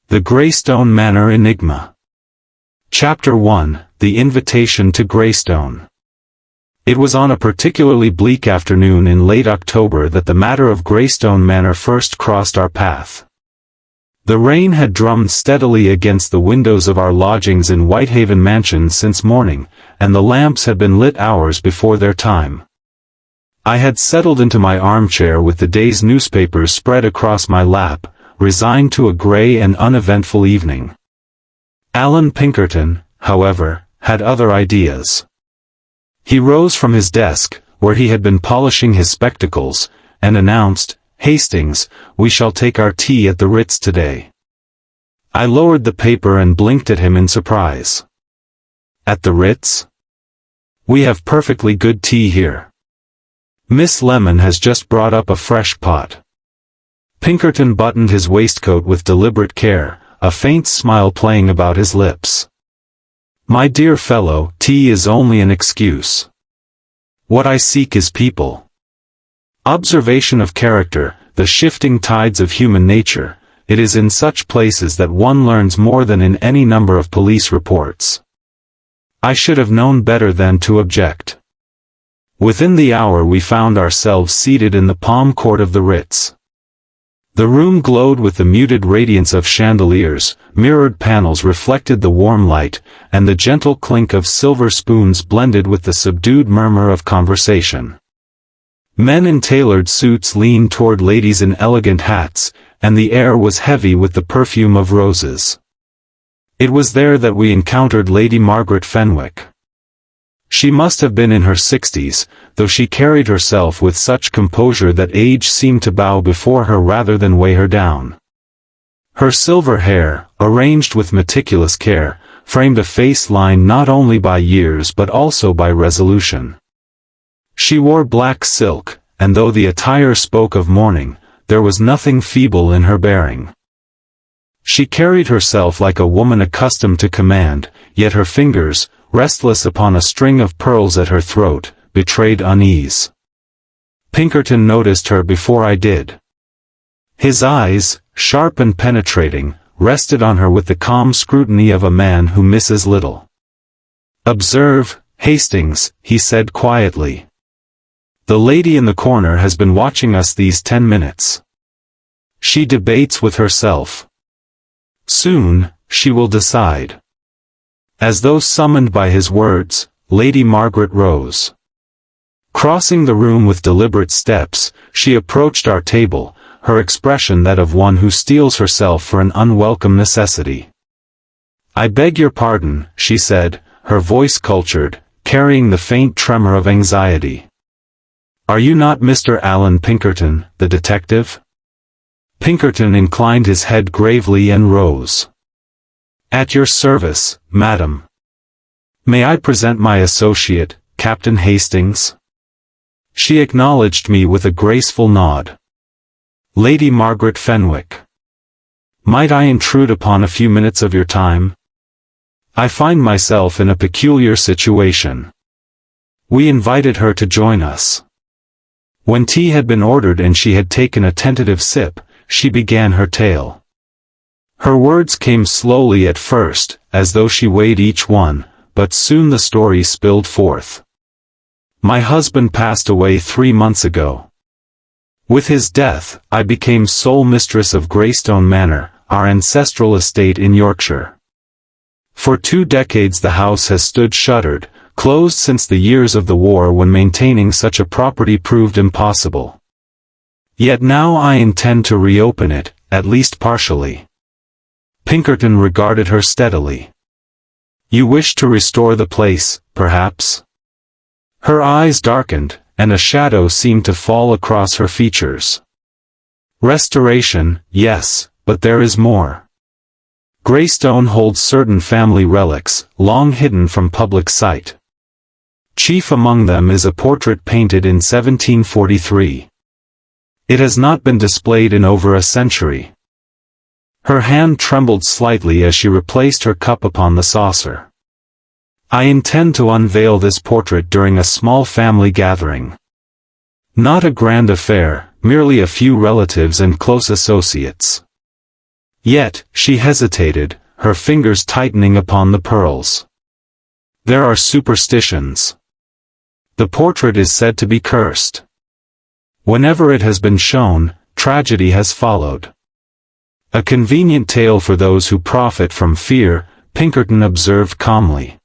The Greystone Manor Enigma. Chapter 1, The Invitation to Greystone. It was on a particularly bleak afternoon in late October that the matter of Greystone Manor first crossed our path. The rain had drummed steadily against the windows of our lodgings in Whitehaven Mansion since morning, and the lamps had been lit hours before their time. I had settled into my armchair with the day's newspapers spread across my lap, resigned to a grey and uneventful evening. Allan Pinkerton, however, had other ideas. He rose from his desk, where he had been polishing his spectacles, and announced, "Hastings, we shall take our tea at the Ritz today." I lowered the paper and blinked at him in surprise. "At the Ritz? We have perfectly good tea here. Miss Lemon has just brought up a fresh pot." Pinkerton buttoned his waistcoat with deliberate care, a faint smile playing about his lips. "My dear fellow, tea is only an excuse. What I seek is people. Observation of character, the shifting tides of human nature. It is in such places that one learns more than in any number of police reports." I should have known better than to object. Within the hour we found ourselves seated in the palm court of the Ritz. The room glowed with the muted radiance of chandeliers, mirrored panels reflected the warm light, and the gentle clink of silver spoons blended with the subdued murmur of conversation. Men in tailored suits leaned toward ladies in elegant hats, and the air was heavy with the perfume of roses. It was there that we encountered Lady Margaret Fenwick. She must have been in her 60s, though she carried herself with such composure that age seemed to bow before her rather than weigh her down. Her silver hair, arranged with meticulous care, framed a face lined not only by years but also by resolution. She wore black silk, and though the attire spoke of mourning, there was nothing feeble in her bearing. She carried herself like a woman accustomed to command, yet her fingers, restless upon a string of pearls at her throat, betrayed unease. Pinkerton noticed her before I did. His eyes, sharp and penetrating, rested on her with the calm scrutiny of a man who misses little. "Observe, Hastings," he said quietly. "The lady in the corner has been watching us these 10 minutes. She debates with herself. Soon, she will decide." As though summoned by his words, Lady Margaret rose. Crossing the room with deliberate steps, she approached our table, her expression that of one who steels herself for an unwelcome necessity. "I beg your pardon," she said, her voice cultured, carrying the faint tremor of anxiety. "Are you not Mr. Allan Pinkerton, the detective?" Pinkerton inclined his head gravely and rose. "At your service, madam. May I present my associate, Captain Hastings?" She acknowledged me with a graceful nod. "Lady Margaret Fenwick. Might I intrude upon a few minutes of your time? I find myself in a peculiar situation." We invited her to join us. When tea had been ordered and she had taken a tentative sip, she began her tale. Her words came slowly at first, as though she weighed each one, but soon the story spilled forth. "My husband passed away 3 months ago. With his death, I became sole mistress of Greystone Manor, our ancestral estate in Yorkshire. For 2 decades the house has stood shuttered, closed since the years of the war when maintaining such a property proved impossible. Yet now I intend to reopen it, at least partially." Pinkerton regarded her steadily. "You wish to restore the place, perhaps?" Her eyes darkened, and a shadow seemed to fall across her features. "Restoration, yes, but there is more. Greystone holds certain family relics, long hidden from public sight. Chief among them is a portrait painted in 1743. It has not been displayed in over a century." Her hand trembled slightly as she replaced her cup upon the saucer. "I intend to unveil this portrait during a small family gathering. Not a grand affair, merely a few relatives and close associates. Yet, she hesitated, her fingers tightening upon the pearls. There are superstitions. The portrait is said to be cursed. Whenever it has been shown, tragedy has followed. A convenient tale for those who profit from fear, Pinkerton observed calmly.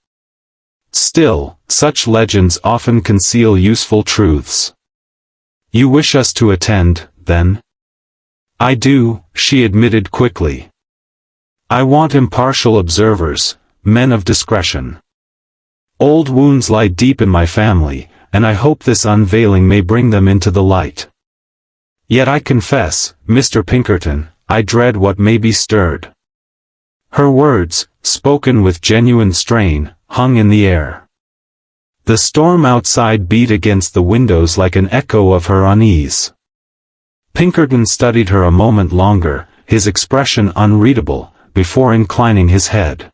Still, such legends often conceal useful truths. You wish us to attend, then? I do, she admitted quickly. I want impartial observers, men of discretion. Old wounds lie deep in my family, and I hope this unveiling may bring them into the light. Yet I confess, Mr. Pinkerton, I dread what may be stirred. Her words, spoken with genuine strain, hung in the air. The storm outside beat against the windows like an echo of her unease. Pinkerton studied her a moment longer, his expression unreadable, before inclining his head.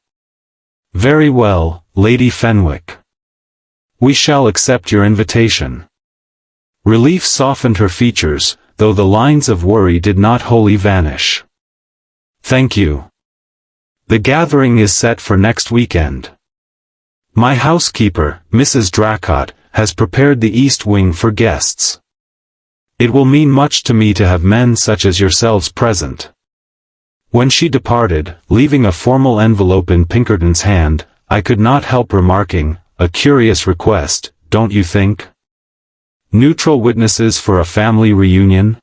Very well, Lady Fenwick. We shall accept your invitation. Relief softened her features, though the lines of worry did not wholly vanish. Thank you. The gathering is set for next weekend. My housekeeper, Mrs. Dracott, has prepared the east wing for guests. It will mean much to me to have men such as yourselves present. When she departed, leaving a formal envelope in Pinkerton's hand, I could not help remarking, a curious request, don't you think? Neutral witnesses for a family reunion?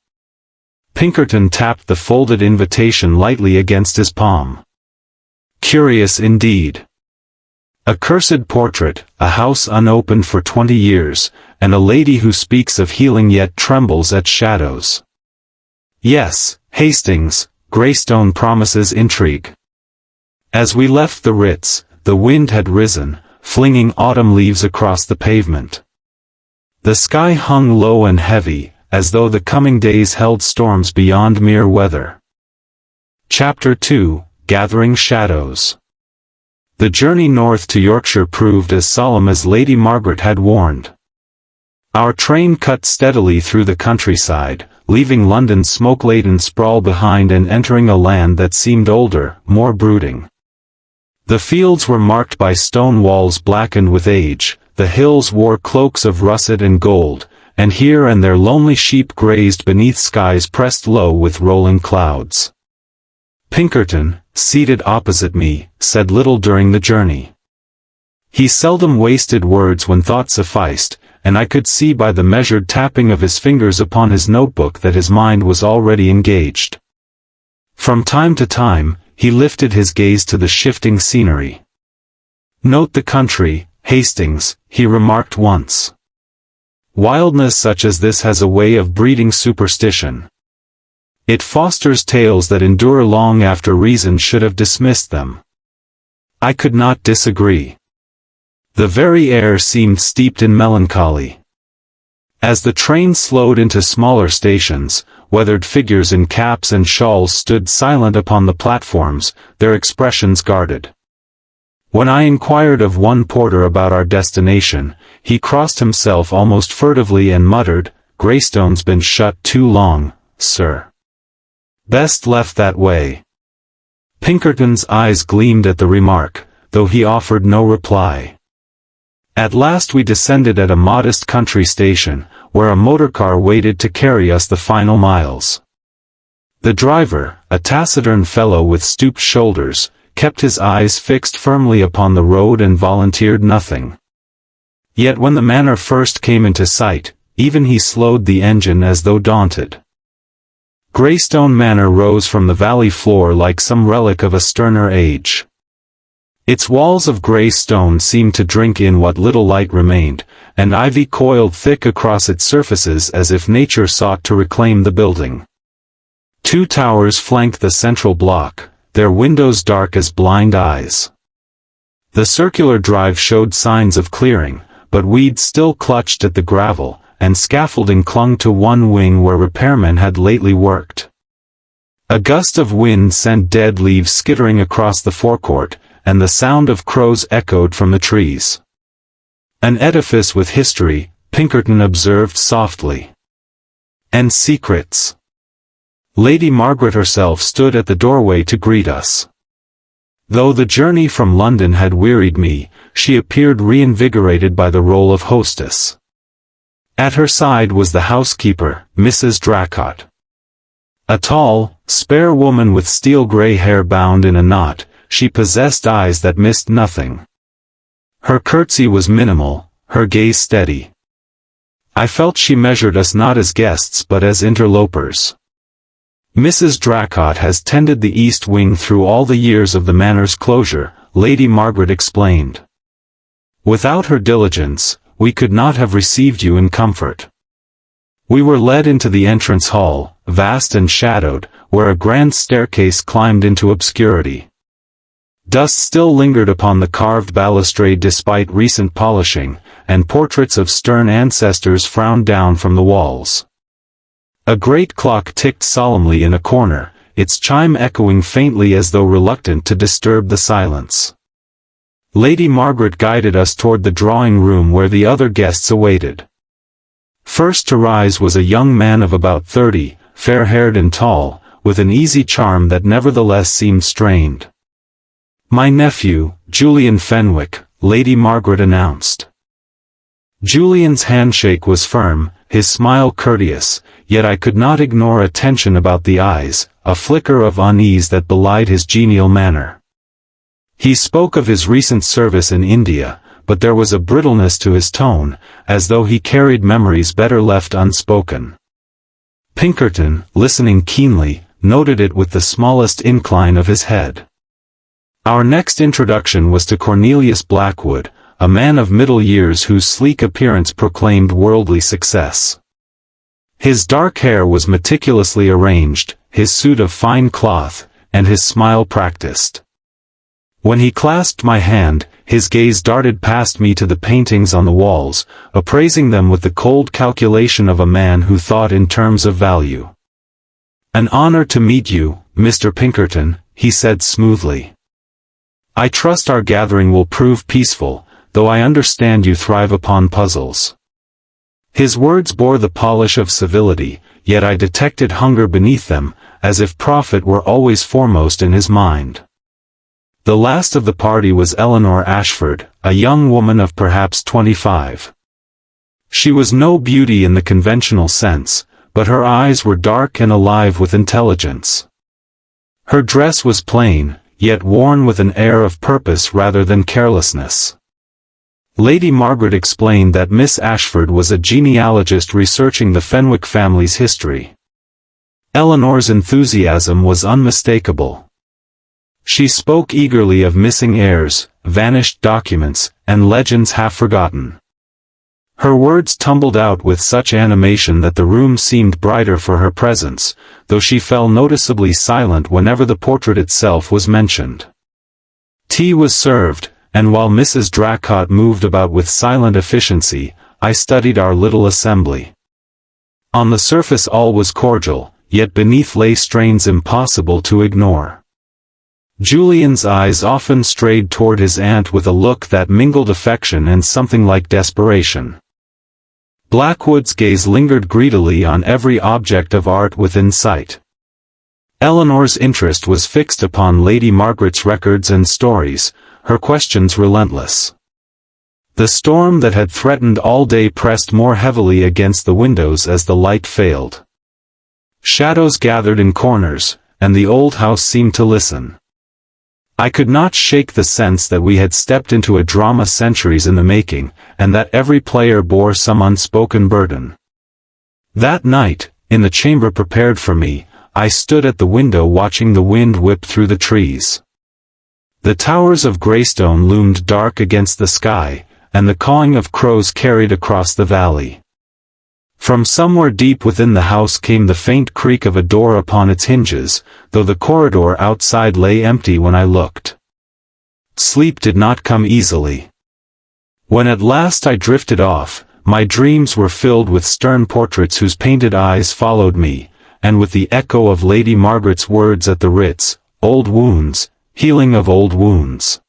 Pinkerton tapped the folded invitation lightly against his palm. Curious indeed. A cursed portrait, a house unopened for 20 years, and a lady who speaks of healing yet trembles at shadows. Yes, Hastings, Greystone promises intrigue. As we left the Ritz, the wind had risen, flinging autumn leaves across the pavement. The sky hung low and heavy, as though the coming days held storms beyond mere weather. Chapter 2, Gathering Shadows. The journey north to Yorkshire proved as solemn as Lady Margaret had warned. Our train cut steadily through the countryside, leaving London's smoke-laden sprawl behind and entering a land that seemed older, more brooding. The fields were marked by stone walls blackened with age, the hills wore cloaks of russet and gold, and here and there lonely sheep grazed beneath skies pressed low with rolling clouds. Pinkerton, seated opposite me, said little during the journey. He seldom wasted words when thought sufficed, and I could see by the measured tapping of his fingers upon his notebook that his mind was already engaged. From time to time, he lifted his gaze to the shifting scenery. Note the country, Hastings, he remarked once. Wildness such as this has a way of breeding superstition. It fosters tales that endure long after reason should have dismissed them. I could not disagree. The very air seemed steeped in melancholy. As the train slowed into smaller stations, weathered figures in caps and shawls stood silent upon the platforms, their expressions guarded. When I inquired of one porter about our destination, he crossed himself almost furtively and muttered, "Greystone's been shut too long, sir. Best left that way." Pinkerton's eyes gleamed at the remark, though he offered no reply. At last we descended at a modest country station, where a motorcar waited to carry us the final miles. The driver, a taciturn fellow with stooped shoulders, kept his eyes fixed firmly upon the road and volunteered nothing. Yet when the manor first came into sight, even he slowed the engine as though daunted. Greystone Manor rose from the valley floor like some relic of a sterner age. Its walls of grey stone seemed to drink in what little light remained, and ivy coiled thick across its surfaces as if nature sought to reclaim the building. Two towers flanked the central block, their windows dark as blind eyes. The circular drive showed signs of clearing, but weeds still clutched at the gravel, and scaffolding clung to one wing where repairmen had lately worked. A gust of wind sent dead leaves skittering across the forecourt, and the sound of crows echoed from the trees. An edifice with history, Pinkerton observed softly. And secrets. Lady Margaret herself stood at the doorway to greet us. Though the journey from London had wearied me, she appeared reinvigorated by the role of hostess. At her side was the housekeeper, Mrs. Dracott. A tall, spare woman with steel-gray hair bound in a knot, she possessed eyes that missed nothing. Her curtsy was minimal, her gaze steady. I felt she measured us not as guests but as interlopers. Mrs. Dracott has tended the East Wing through all the years of the manor's closure, Lady Margaret explained. Without her diligence, we could not have received you in comfort. We were led into the entrance hall, vast and shadowed, where a grand staircase climbed into obscurity. Dust still lingered upon the carved balustrade despite recent polishing, and portraits of stern ancestors frowned down from the walls. A great clock ticked solemnly in a corner, its chime echoing faintly as though reluctant to disturb the silence. Lady Margaret guided us toward the drawing room where the other guests awaited. First to rise was a young man of about 30, fair-haired and tall, with an easy charm that nevertheless seemed strained. "My nephew, Julian Fenwick," Lady Margaret announced. Julian's handshake was firm, his smile courteous, yet I could not ignore a tension about the eyes, a flicker of unease that belied his genial manner. He spoke of his recent service in India, but there was a brittleness to his tone, as though he carried memories better left unspoken. Pinkerton, listening keenly, noted it with the smallest incline of his head. Our next introduction was to Cornelius Blackwood, a man of middle years whose sleek appearance proclaimed worldly success. His dark hair was meticulously arranged, his suit of fine cloth, and his smile practiced. When he clasped my hand, his gaze darted past me to the paintings on the walls, appraising them with the cold calculation of a man who thought in terms of value. "An honor to meet you, Mr. Pinkerton," he said smoothly. "I trust our gathering will prove peaceful, though I understand you thrive upon puzzles." His words bore the polish of civility, yet I detected hunger beneath them, as if profit were always foremost in his mind. The last of the party was Eleanor Ashford, a young woman of perhaps 25. She was no beauty in the conventional sense, but her eyes were dark and alive with intelligence. Her dress was plain, yet worn with an air of purpose rather than carelessness. Lady Margaret explained that Miss Ashford was a genealogist researching the Fenwick family's history. Eleanor's enthusiasm was unmistakable. She spoke eagerly of missing heirs, vanished documents, and legends half forgotten. Her words tumbled out with such animation that the room seemed brighter for her presence, though she fell noticeably silent whenever the portrait itself was mentioned. Tea was served, and while Mrs. Dracott moved about with silent efficiency, I studied our little assembly. On the surface all was cordial, yet beneath lay strains impossible to ignore. Julian's eyes often strayed toward his aunt with a look that mingled affection and something like desperation. Blackwood's gaze lingered greedily on every object of art within sight. Eleanor's interest was fixed upon Lady Margaret's records and stories, her questions relentless. The storm that had threatened all day pressed more heavily against the windows as the light failed. Shadows gathered in corners, and the old house seemed to listen. I could not shake the sense that we had stepped into a drama centuries in the making, and that every player bore some unspoken burden. That night, in the chamber prepared for me, I stood at the window watching the wind whip through the trees. The towers of Greystone loomed dark against the sky, and the cawing of crows carried across the valley. From somewhere deep within the house came the faint creak of a door upon its hinges, though the corridor outside lay empty when I looked. Sleep did not come easily. When at last I drifted off, my dreams were filled with stern portraits whose painted eyes followed me, and with the echo of Lady Margaret's words at the Ritz, "Old wounds, healing of old wounds."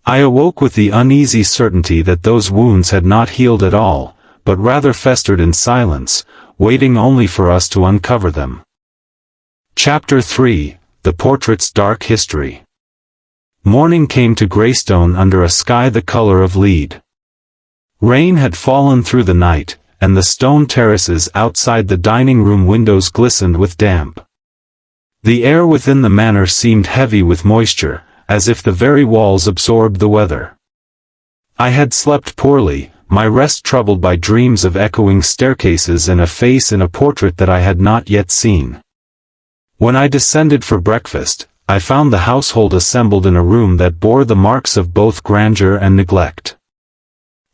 I awoke with the uneasy certainty that those wounds had not healed at all, but rather festered in silence, waiting only for us to uncover them. Chapter 3, The Portrait's Dark History. Morning came to Greystone under a sky the color of lead. Rain had fallen through the night, and the stone terraces outside the dining room windows glistened with damp. The air within the manor seemed heavy with moisture, as if the very walls absorbed the weather. I had slept poorly, my rest troubled by dreams of echoing staircases and a face in a portrait that I had not yet seen. When I descended for breakfast, I found the household assembled in a room that bore the marks of both grandeur and neglect.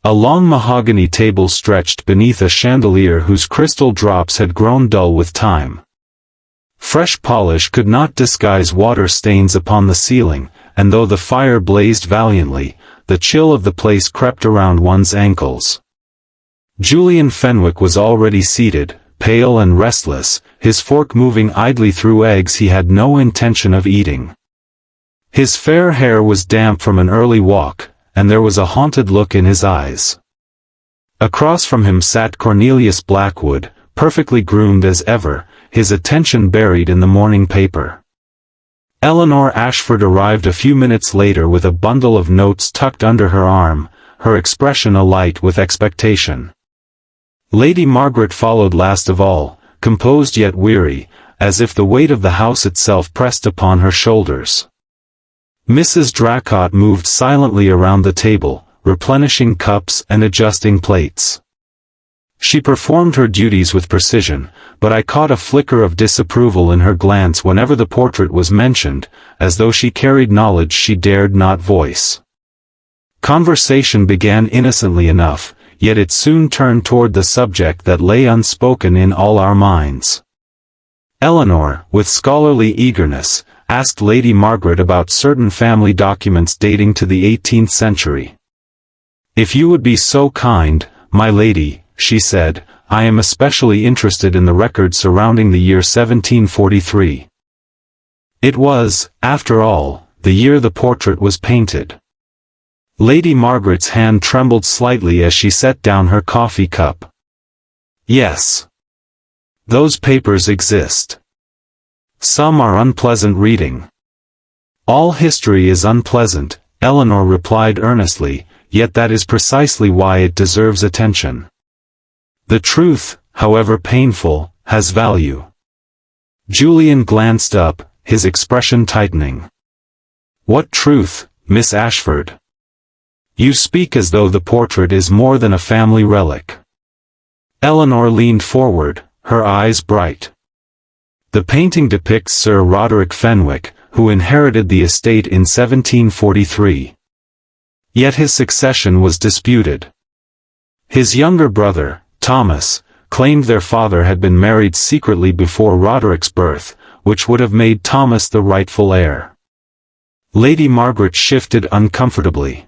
A long mahogany table stretched beneath a chandelier whose crystal drops had grown dull with time. Fresh polish could not disguise water stains upon the ceiling, and though the fire blazed valiantly, the chill of the place crept around one's ankles. Julian Fenwick was already seated, pale and restless, his fork moving idly through eggs he had no intention of eating. His fair hair was damp from an early walk, and there was a haunted look in his eyes. Across from him sat Cornelius Blackwood, perfectly groomed as ever, his attention buried in the morning paper. Eleanor Ashford arrived a few minutes later with a bundle of notes tucked under her arm, her expression alight with expectation. Lady Margaret followed last of all, composed yet weary, as if the weight of the house itself pressed upon her shoulders. Mrs. Dracott moved silently around the table, replenishing cups and adjusting plates. She performed her duties with precision, but I caught a flicker of disapproval in her glance whenever the portrait was mentioned, as though she carried knowledge she dared not voice. Conversation began innocently enough, yet it soon turned toward the subject that lay unspoken in all our minds. Eleanor, with scholarly eagerness, asked Lady Margaret about certain family documents dating to the 18th century. "If you would be so kind, my lady," she said, "I am especially interested in the records surrounding the year 1743. It was, after all, the year the portrait was painted." Lady Margaret's hand trembled slightly as she set down her coffee cup. "Yes. Those papers exist. Some are unpleasant reading." "All history is unpleasant," Eleanor replied earnestly, "yet that is precisely why it deserves attention. The truth, however painful, has value." Julian glanced up, his expression tightening. "What truth, Miss Ashford? You speak as though the portrait is more than a family relic." Eleanor leaned forward, her eyes bright. "The painting depicts Sir Roderick Fenwick, who inherited the estate in 1743. Yet his succession was disputed. His younger brother, Thomas, claimed their father had been married secretly before Roderick's birth, which would have made Thomas the rightful heir." Lady Margaret shifted uncomfortably.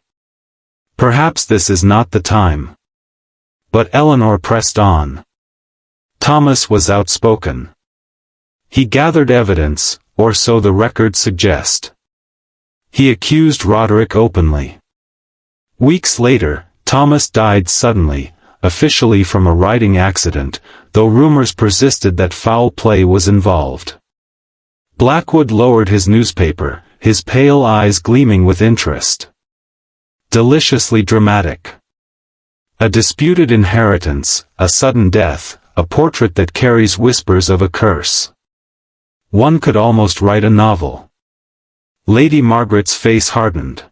"Perhaps this is not the time." But Eleanor pressed on. "Thomas was outspoken. He gathered evidence, or so the records suggest. He accused Roderick openly. Weeks later, Thomas died suddenly, officially from a riding accident, though rumors persisted that foul play was involved." Blackwood lowered his newspaper, his pale eyes gleaming with interest. "Deliciously dramatic. A disputed inheritance, a sudden death, a portrait that carries whispers of a curse. One could almost write a novel." Lady Margaret's face hardened.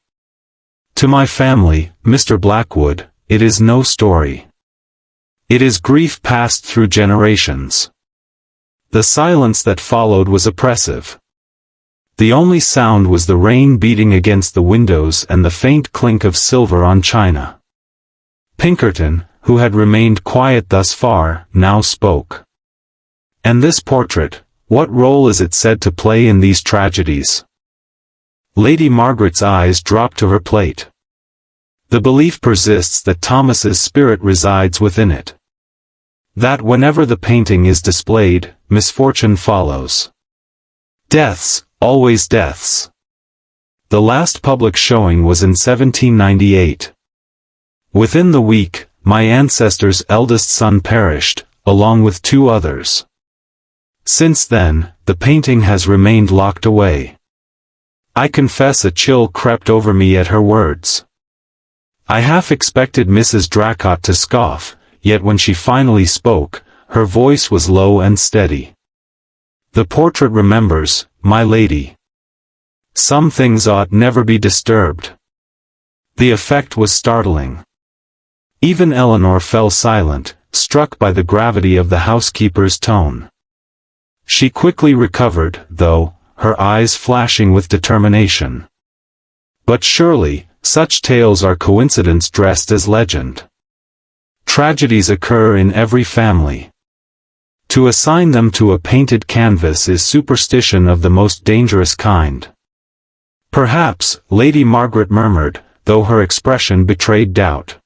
"To my family, Mr. Blackwood, it is no story. It is grief passed through generations." The silence that followed was oppressive. The only sound was the rain beating against the windows and the faint clink of silver on china. Pinkerton, who had remained quiet thus far, now spoke. "And this portrait, what role is it said to play in these tragedies?" Lady Margaret's eyes dropped to her plate. "The belief persists that Thomas's spirit resides within it. That whenever the painting is displayed, misfortune follows. Deaths, always deaths. The last public showing was in 1798. Within the week, my ancestor's eldest son perished, along with 2 others. Since then, the painting has remained locked away. I confess a chill crept over me at her words. I half expected Mrs. Dracott to scoff, yet when she finally spoke, her voice was low and steady. The portrait remembers, my lady. Some things ought never be disturbed. The effect was startling. Even Eleanor fell silent, struck by the gravity of the housekeeper's tone. She quickly recovered, though, her eyes flashing with determination. But surely, such tales are coincidence dressed as legend. Tragedies occur in every family. To assign them to a painted canvas is superstition of the most dangerous kind. Perhaps, Lady Margaret murmured, though her expression betrayed doubt.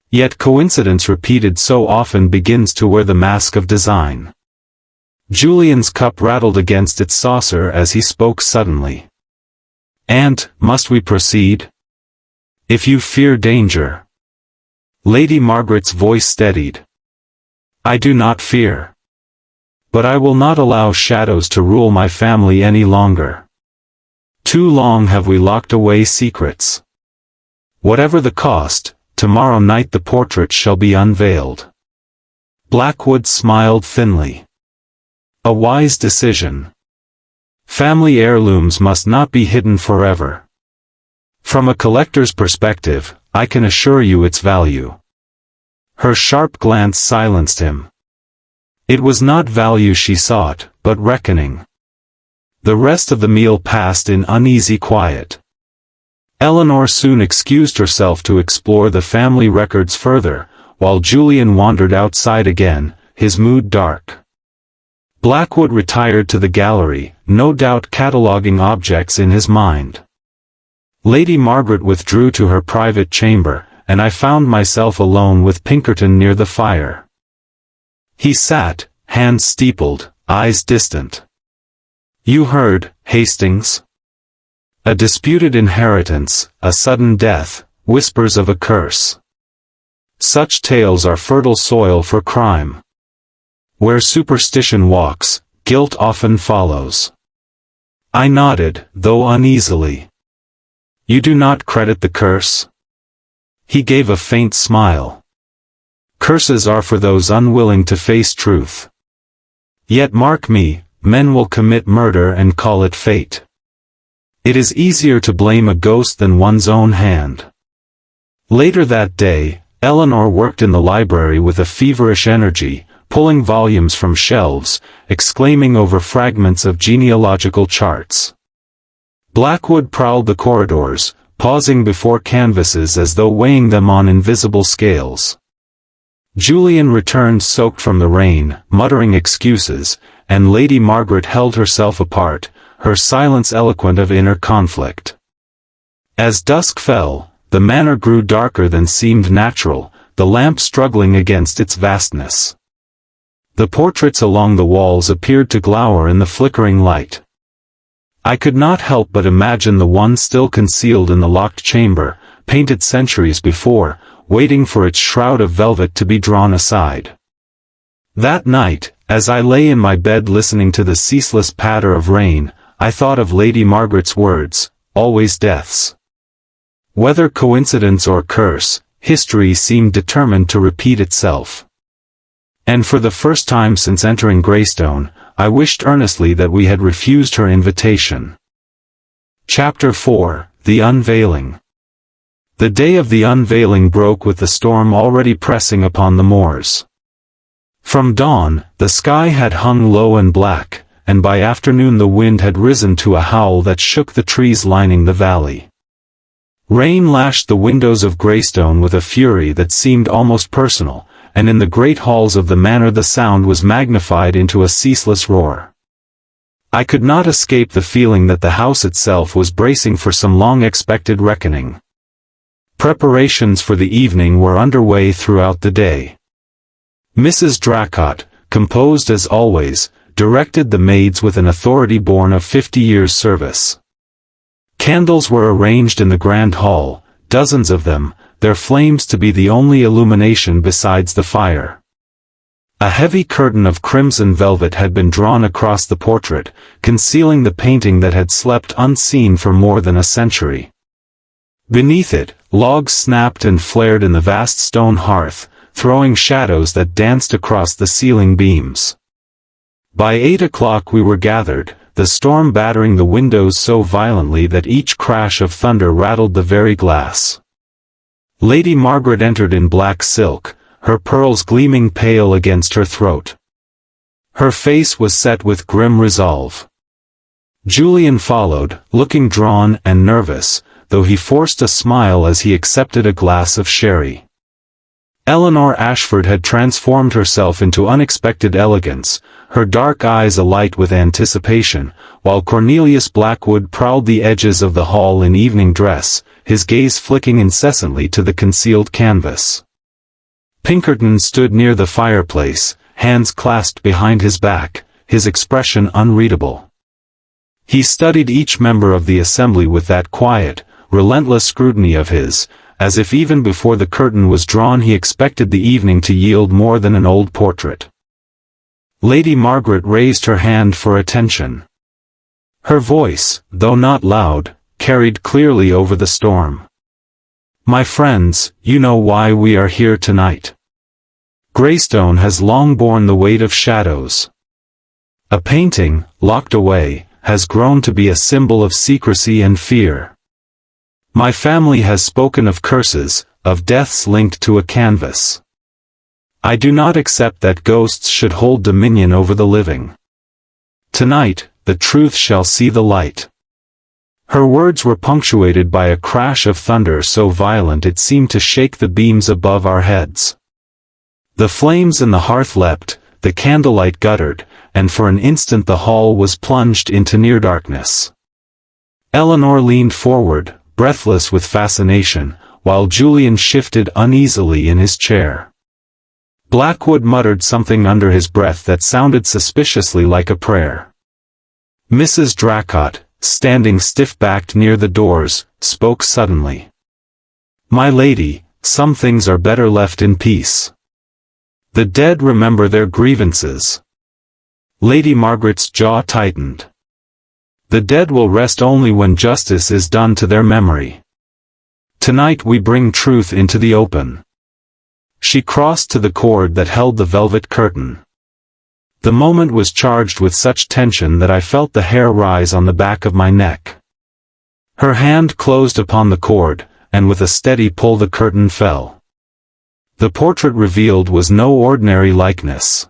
Yet coincidence repeated so often begins to wear the mask of design. Julian's cup rattled against its saucer as he spoke suddenly. "Aunt, must we proceed? If you fear danger." Lady Margaret's voice steadied. "I do not fear. But I will not allow shadows to rule my family any longer. Too long have we locked away secrets. Whatever the cost, tomorrow night the portrait shall be unveiled." Blackwood smiled thinly. "A wise decision. Family heirlooms must not be hidden forever. From a collector's perspective, I can assure you its value." Her sharp glance silenced him. It was not value she sought, but reckoning. The rest of the meal passed in uneasy quiet. Eleanor soon excused herself to explore the family records further, while Julian wandered outside again, his mood dark. Blackwood retired to the gallery, no doubt cataloguing objects in his mind. Lady Margaret withdrew to her private chamber, and I found myself alone with Pinkerton near the fire. He sat, hands steepled, eyes distant. "You heard, Hastings? A disputed inheritance, a sudden death, whispers of a curse. Such tales are fertile soil for crime. Where superstition walks, guilt often follows." I nodded, though uneasily. "You do not credit the curse?" He gave a faint smile. "Curses are for those unwilling to face truth. Yet mark me, men will commit murder and call it fate. It is easier to blame a ghost than one's own hand." Later that day, Eleanor worked in the library with a feverish energy, pulling volumes from shelves, exclaiming over fragments of genealogical charts. Blackwood prowled the corridors, pausing before canvases as though weighing them on invisible scales. Julian returned soaked from the rain, muttering excuses, and Lady Margaret held herself apart, her silence eloquent of inner conflict. As dusk fell, the manor grew darker than seemed natural, the lamp struggling against its vastness. The portraits along the walls appeared to glower in the flickering light. I could not help but imagine the one still concealed in the locked chamber, painted centuries before, waiting for its shroud of velvet to be drawn aside. That night, as I lay in my bed listening to the ceaseless patter of rain, I thought of Lady Margaret's words, "Always deaths." Whether coincidence or curse, history seemed determined to repeat itself. And for the first time since entering Greystone, I wished earnestly that we had refused her invitation. Chapter 4, The Unveiling. The day of the unveiling broke with the storm already pressing upon the moors. From dawn, the sky had hung low and black, and by afternoon the wind had risen to a howl that shook the trees lining the valley. Rain lashed the windows of Greystone with a fury that seemed almost personal, and in the great halls of the manor the sound was magnified into a ceaseless roar. I could not escape the feeling that the house itself was bracing for some long-expected reckoning. Preparations for the evening were underway throughout the day. Mrs. Dracott, composed as always, directed the maids with an authority born of 50 years' service. Candles were arranged in the grand hall, dozens of them, their flames to be the only illumination besides the fire. A heavy curtain of crimson velvet had been drawn across the portrait, concealing the painting that had slept unseen for more than a century. Beneath it, logs snapped and flared in the vast stone hearth, throwing shadows that danced across the ceiling beams. By 8 o'clock we were gathered, the storm battering the windows so violently that each crash of thunder rattled the very glass. Lady Margaret entered in black silk, her pearls gleaming pale against her throat. Her face was set with grim resolve. Julian followed, looking drawn and nervous, though he forced a smile as he accepted a glass of sherry. Eleanor Ashford had transformed herself into unexpected elegance, her dark eyes alight with anticipation, while Cornelius Blackwood prowled the edges of the hall in evening dress, his gaze flicking incessantly to the concealed canvas. Pinkerton stood near the fireplace, hands clasped behind his back, his expression unreadable. He studied each member of the assembly with that quiet, relentless scrutiny of his, as if even before the curtain was drawn he expected the evening to yield more than an old portrait. Lady Margaret raised her hand for attention. Her voice, though not loud, carried clearly over the storm. My friends, you know why we are here tonight. Greystone has long borne the weight of shadows. A painting, locked away, has grown to be a symbol of secrecy and fear. My family has spoken of curses, of deaths linked to a canvas. I do not accept that ghosts should hold dominion over the living. Tonight, the truth shall see the light. Her words were punctuated by a crash of thunder so violent it seemed to shake the beams above our heads. The flames in the hearth leapt, the candlelight guttered, and for an instant the hall was plunged into near darkness. Eleanor leaned forward, breathless with fascination, while Julian shifted uneasily in his chair. Blackwood muttered something under his breath that sounded suspiciously like a prayer. Mrs. Dracott, standing stiff-backed near the doors, spoke suddenly. My lady, some things are better left in peace. The dead remember their grievances. Lady Margaret's jaw tightened. The dead will rest only when justice is done to their memory. Tonight we bring truth into the open. She crossed to the cord that held the velvet curtain. The moment was charged with such tension that I felt the hair rise on the back of my neck. Her hand closed upon the cord, and with a steady pull the curtain fell. The portrait revealed was no ordinary likeness.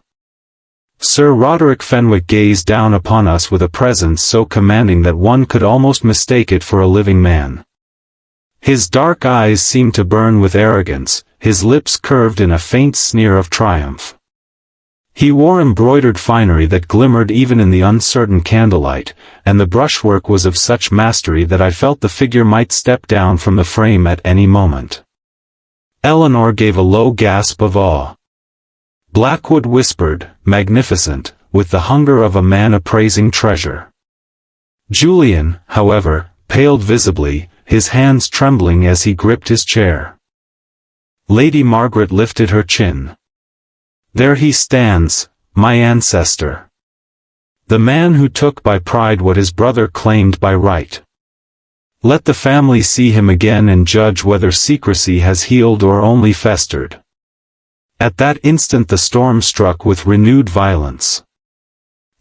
Sir Roderick Fenwick gazed down upon us with a presence so commanding that one could almost mistake it for a living man. His dark eyes seemed to burn with arrogance, his lips curved in a faint sneer of triumph. He wore embroidered finery that glimmered even in the uncertain candlelight, and the brushwork was of such mastery that I felt the figure might step down from the frame at any moment. Eleanor gave a low gasp of awe. Blackwood whispered, magnificent, with the hunger of a man appraising treasure. Julian, however, paled visibly, his hands trembling as he gripped his chair. Lady Margaret lifted her chin. There he stands, my ancestor. The man who took by pride what his brother claimed by right. Let the family see him again and judge whether secrecy has healed or only festered. At that instant the storm struck with renewed violence.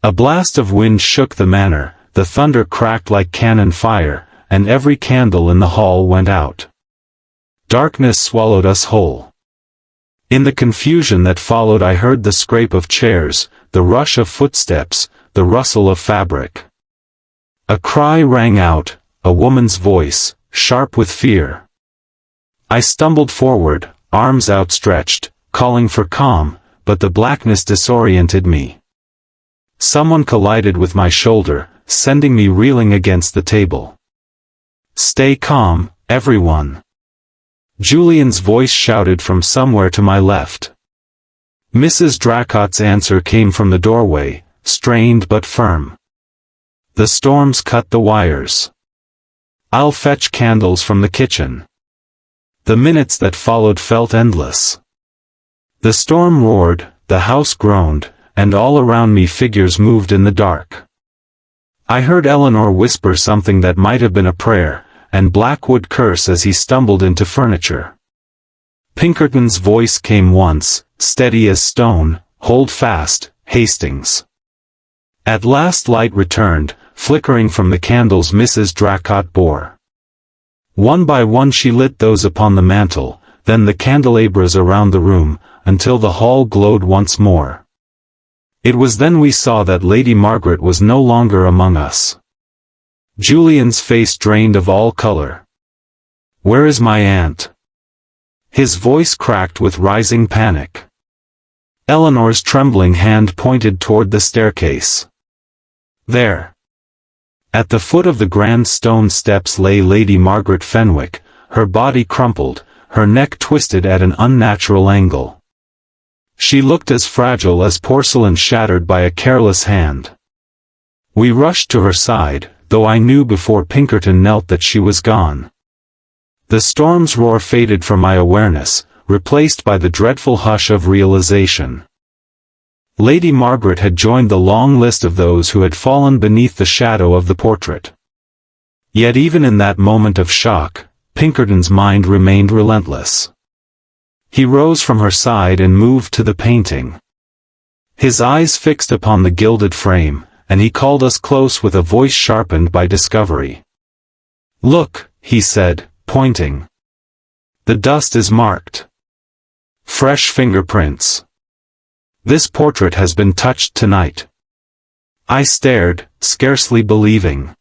A blast of wind shook the manor, the thunder cracked like cannon fire, and every candle in the hall went out. Darkness swallowed us whole. In the confusion that followed I heard the scrape of chairs, the rush of footsteps, the rustle of fabric. A cry rang out, a woman's voice, sharp with fear. I stumbled forward, arms outstretched, calling for calm, but the blackness disoriented me. Someone collided with my shoulder, sending me reeling against the table. Stay calm, everyone. Julian's voice shouted from somewhere to my left. Mrs. Dracott's answer came from the doorway, strained but firm. The storm's cut the wires. I'll fetch candles from the kitchen. The minutes that followed felt endless. The storm roared, the house groaned, and all around me figures moved in the dark. I heard Eleanor whisper something that might have been a prayer, and Blackwood curse as he stumbled into furniture. Pinkerton's voice came once, steady as stone, "Hold fast, Hastings." At last light returned, flickering from the candles Mrs. Dracott bore. One by one she lit those upon the mantel, then the candelabras around the room, until the hall glowed once more. It was then we saw that Lady Margaret was no longer among us. Julian's face drained of all color. "Where is my aunt?" His voice cracked with rising panic. Eleanor's trembling hand pointed toward the staircase. There. At the foot of the grand stone steps lay Lady Margaret Fenwick, her body crumpled, her neck twisted at an unnatural angle. She looked as fragile as porcelain shattered by a careless hand. We rushed to her side, though I knew before Pinkerton knelt that she was gone. The storm's roar faded from my awareness, replaced by the dreadful hush of realization. Lady Margaret had joined the long list of those who had fallen beneath the shadow of the portrait. Yet even in that moment of shock, Pinkerton's mind remained relentless. He rose from her side and moved to the painting. His eyes fixed upon the gilded frame, and he called us close with a voice sharpened by discovery. "Look," he said, pointing. "The dust is marked. Fresh fingerprints. This portrait has been touched tonight." I stared, scarcely believing.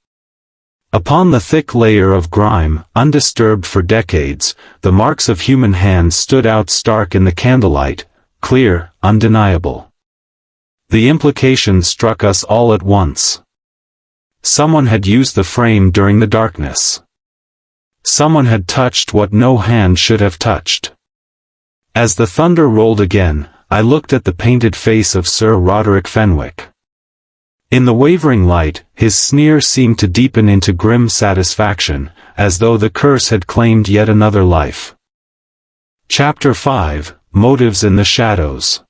Upon the thick layer of grime, undisturbed for decades, the marks of human hands stood out stark in the candlelight, clear, undeniable. The implication struck us all at once. Someone had used the frame during the darkness. Someone had touched what no hand should have touched. As the thunder rolled again, I looked at the painted face of Sir Roderick Fenwick. In the wavering light, his sneer seemed to deepen into grim satisfaction, as though the curse had claimed yet another life. Chapter 5, Motives in the Shadows.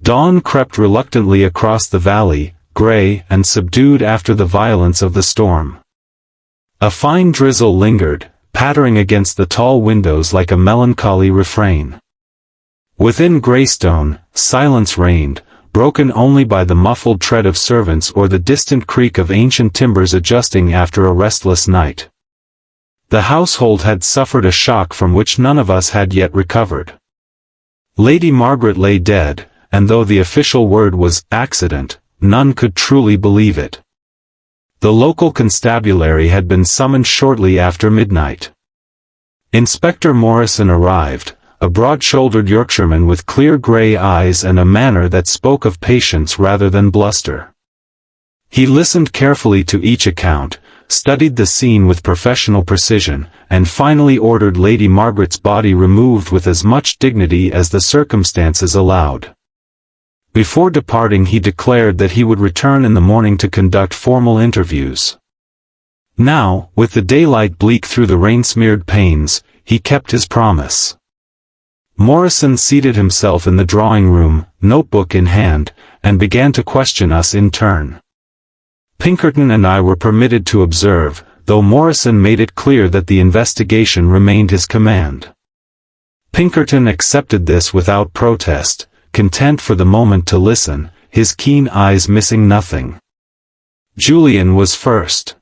Dawn crept reluctantly across the valley, gray and subdued after the violence of the storm. A fine drizzle lingered, pattering against the tall windows like a melancholy refrain. Within Greystone, silence reigned, broken only by the muffled tread of servants or the distant creak of ancient timbers adjusting after a restless night. The household had suffered a shock from which none of us had yet recovered. Lady Margaret lay dead, and though the official word was accident, none could truly believe it. The local constabulary had been summoned shortly after midnight. Inspector Morrison arrived, a broad-shouldered Yorkshireman with clear grey eyes and a manner that spoke of patience rather than bluster. He listened carefully to each account, studied the scene with professional precision, and finally ordered Lady Margaret's body removed with as much dignity as the circumstances allowed. Before departing he declared that he would return in the morning to conduct formal interviews. Now, with the daylight bleak through the rain-smeared panes, he kept his promise. Morrison seated himself in the drawing-room, notebook in hand, and began to question us in turn. Pinkerton and I were permitted to observe, though Morrison made it clear that the investigation remained his command. Pinkerton accepted this without protest, content for the moment to listen, his keen eyes missing nothing. Julian was first.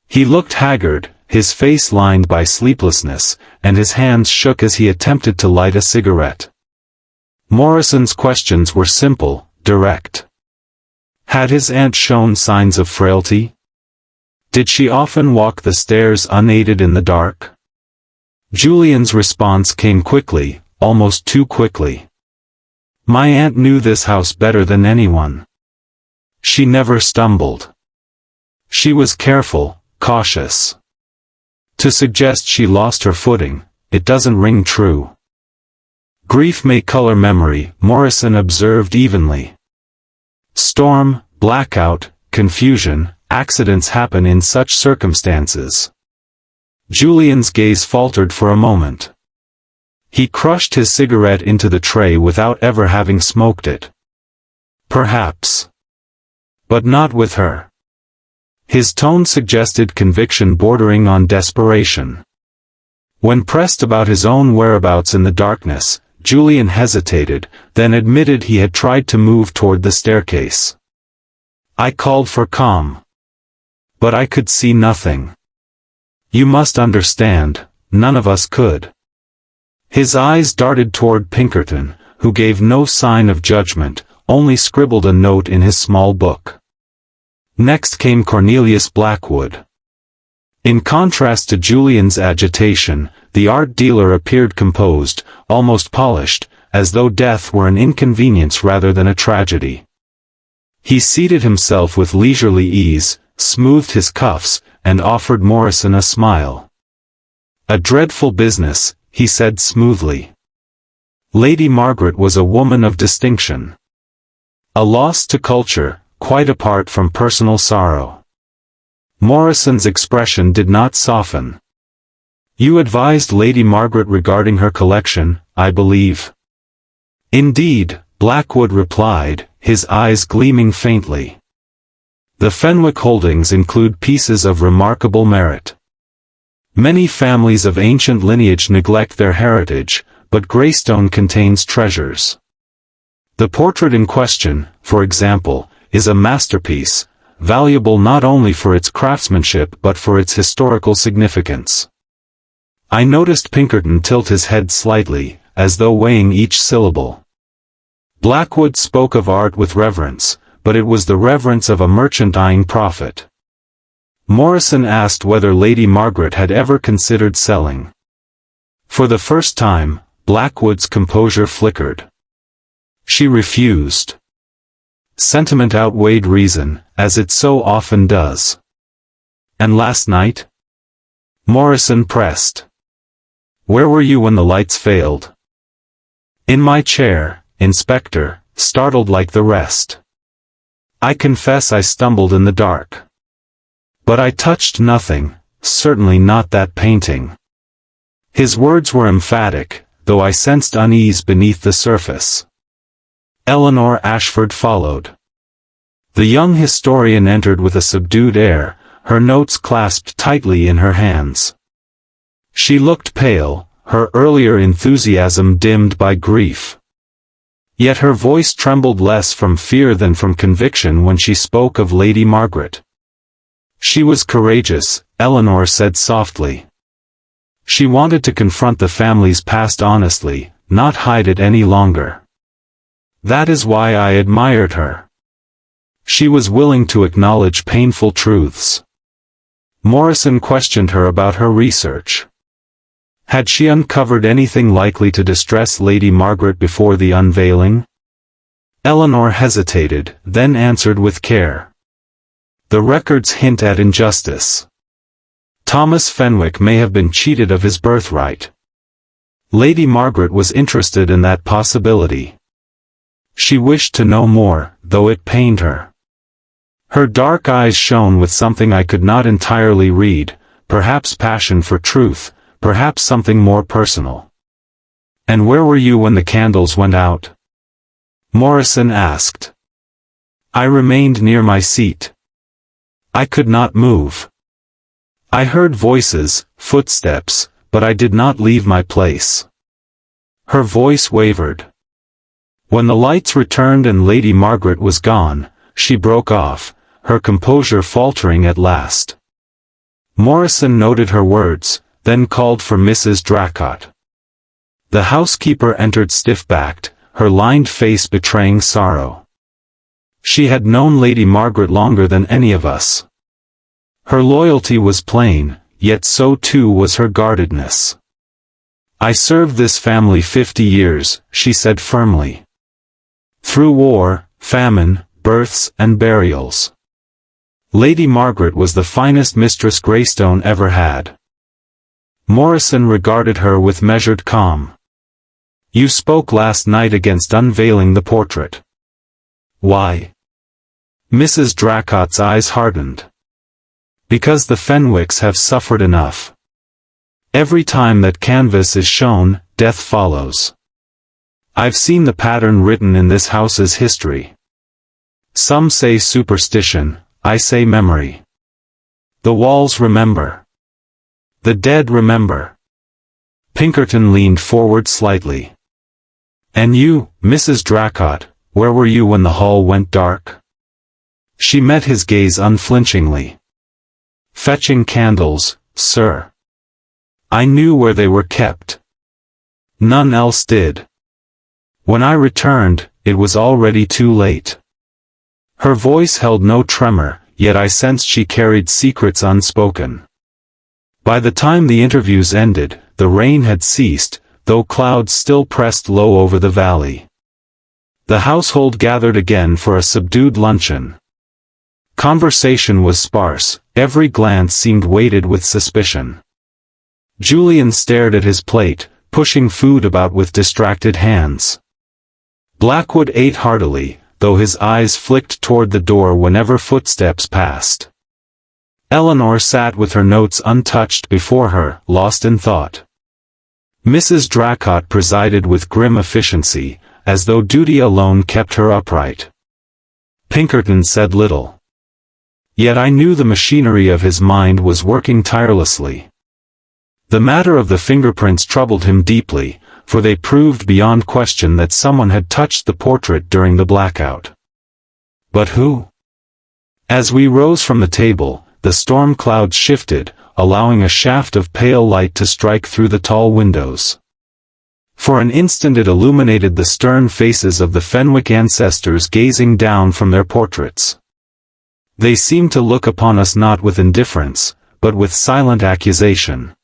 He looked haggard, his face lined by sleeplessness, and his hands shook as he attempted to light a cigarette. Morrison's questions were simple, direct. Had his aunt shown signs of frailty? Did she often walk the stairs unaided in the dark? Julian's response came quickly, almost too quickly. My aunt knew this house better than anyone. She never stumbled. She was careful, cautious. To suggest she lost her footing, it doesn't ring true. Grief may color memory, Morrison observed evenly. Storm, blackout, confusion, accidents happen in such circumstances. Julian's gaze faltered for a moment. He crushed his cigarette into the tray without ever having smoked it. Perhaps. But not with her. His tone suggested conviction bordering on desperation. When pressed about his own whereabouts in the darkness, Julian hesitated, then admitted he had tried to move toward the staircase. I called for calm. But I could see nothing. You must understand, none of us could. His eyes darted toward Pinkerton, who gave no sign of judgment, only scribbled a note in his small book. Next came Cornelius Blackwood. In contrast to Julian's agitation, the art dealer appeared composed, almost polished, as though death were an inconvenience rather than a tragedy. He seated himself with leisurely ease, smoothed his cuffs, and offered Morrison a smile. A dreadful business, he said smoothly. Lady Margaret was a woman of distinction. A loss to culture, quite apart from personal sorrow. Morrison's expression did not soften. You advised Lady Margaret regarding her collection, I believe. Indeed, Blackwood replied, his eyes gleaming faintly. The Fenwick holdings include pieces of remarkable merit. Many families of ancient lineage neglect their heritage, but Greystone contains treasures. The portrait in question, for example, is a masterpiece, valuable not only for its craftsmanship but for its historical significance. I noticed Pinkerton tilt his head slightly, as though weighing each syllable. Blackwood spoke of art with reverence, but it was the reverence of a merchant eyeing profit. Morrison asked whether Lady Margaret had ever considered selling. For the first time, Blackwood's composure flickered. She refused. Sentiment outweighed reason, as it so often does. And last night? Morrison pressed. Where were you when the lights failed? In my chair, Inspector, startled like the rest. I confess I stumbled in the dark. But I touched nothing, certainly not that painting. His words were emphatic, though I sensed unease beneath the surface. Eleanor Ashford followed. The young historian entered with a subdued air, her notes clasped tightly in her hands. She looked pale, her earlier enthusiasm dimmed by grief. Yet her voice trembled less from fear than from conviction when she spoke of Lady Margaret. She was courageous, Eleanor said softly. She wanted to confront the family's past honestly, not hide it any longer. That is why I admired her. She was willing to acknowledge painful truths. Morrison questioned her about her research. Had she uncovered anything likely to distress Lady Margaret before the unveiling? Eleanor hesitated, then answered with care. The records hint at injustice. Thomas Fenwick may have been cheated of his birthright. Lady Margaret was interested in that possibility. She wished to know more, though it pained her. Her dark eyes shone with something I could not entirely read, perhaps passion for truth, perhaps something more personal. And where were you when the candles went out? Morrison asked. I remained near my seat. I could not move. I heard voices, footsteps, but I did not leave my place. Her voice wavered. When the lights returned and Lady Margaret was gone, she broke off, her composure faltering at last. Morrison noted her words, then called for Mrs. Dracott. The housekeeper entered stiff-backed, her lined face betraying sorrow. She had known Lady Margaret longer than any of us. Her loyalty was plain, yet so too was her guardedness. I served this family 50 years, she said firmly. Through war, famine, births and burials. Lady Margaret was the finest mistress Greystone ever had. Morrison regarded her with measured calm. You spoke last night against unveiling the portrait. Why? Mrs. Dracott's eyes hardened. Because the Fenwicks have suffered enough. Every time that canvas is shown, death follows. I've seen the pattern written in this house's history. Some say superstition, I say memory. The walls remember. The dead remember. Pinkerton leaned forward slightly. And you, Mrs. Dracott, where were you when the hall went dark? She met his gaze unflinchingly. Fetching candles, sir. I knew where they were kept. None else did. When I returned, it was already too late. Her voice held no tremor, yet I sensed she carried secrets unspoken. By the time the interviews ended, the rain had ceased, though clouds still pressed low over the valley. The household gathered again for a subdued luncheon. Conversation was sparse, every glance seemed weighted with suspicion. Julian stared at his plate, pushing food about with distracted hands. Blackwood ate heartily, though his eyes flicked toward the door whenever footsteps passed. Eleanor sat with her notes untouched before her, lost in thought. Mrs. Dracott presided with grim efficiency, as though duty alone kept her upright. Pinkerton said little. Yet I knew the machinery of his mind was working tirelessly. The matter of the fingerprints troubled him deeply, for they proved beyond question that someone had touched the portrait during the blackout. But who? As we rose from the table, the storm clouds shifted, allowing a shaft of pale light to strike through the tall windows. For an instant it illuminated the stern faces of the Fenwick ancestors gazing down from their portraits. They seemed to look upon us not with indifference, but with silent accusation.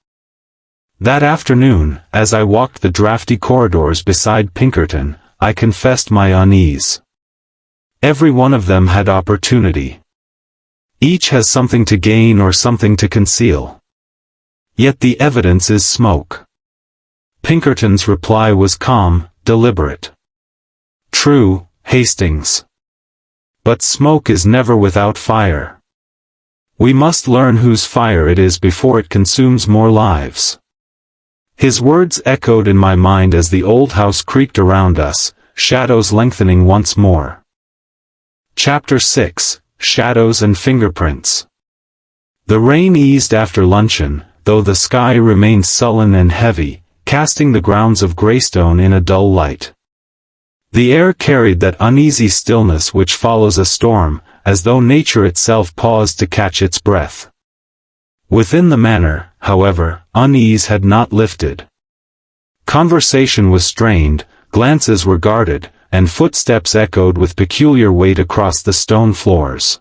That afternoon, as I walked the drafty corridors beside Pinkerton, I confessed my unease. Every one of them had opportunity. Each has something to gain or something to conceal. Yet the evidence is smoke. Pinkerton's reply was calm, deliberate. True, Hastings. But smoke is never without fire. We must learn whose fire it is before it consumes more lives. His words echoed in my mind as the old house creaked around us, shadows lengthening once more. Chapter 6, Shadows and Fingerprints. The rain eased after luncheon, though the sky remained sullen and heavy, casting the grounds of Greystone in a dull light. The air carried that uneasy stillness which follows a storm, as though nature itself paused to catch its breath. Within the manor, however, unease had not lifted. Conversation was strained, glances were guarded, and footsteps echoed with peculiar weight across the stone floors.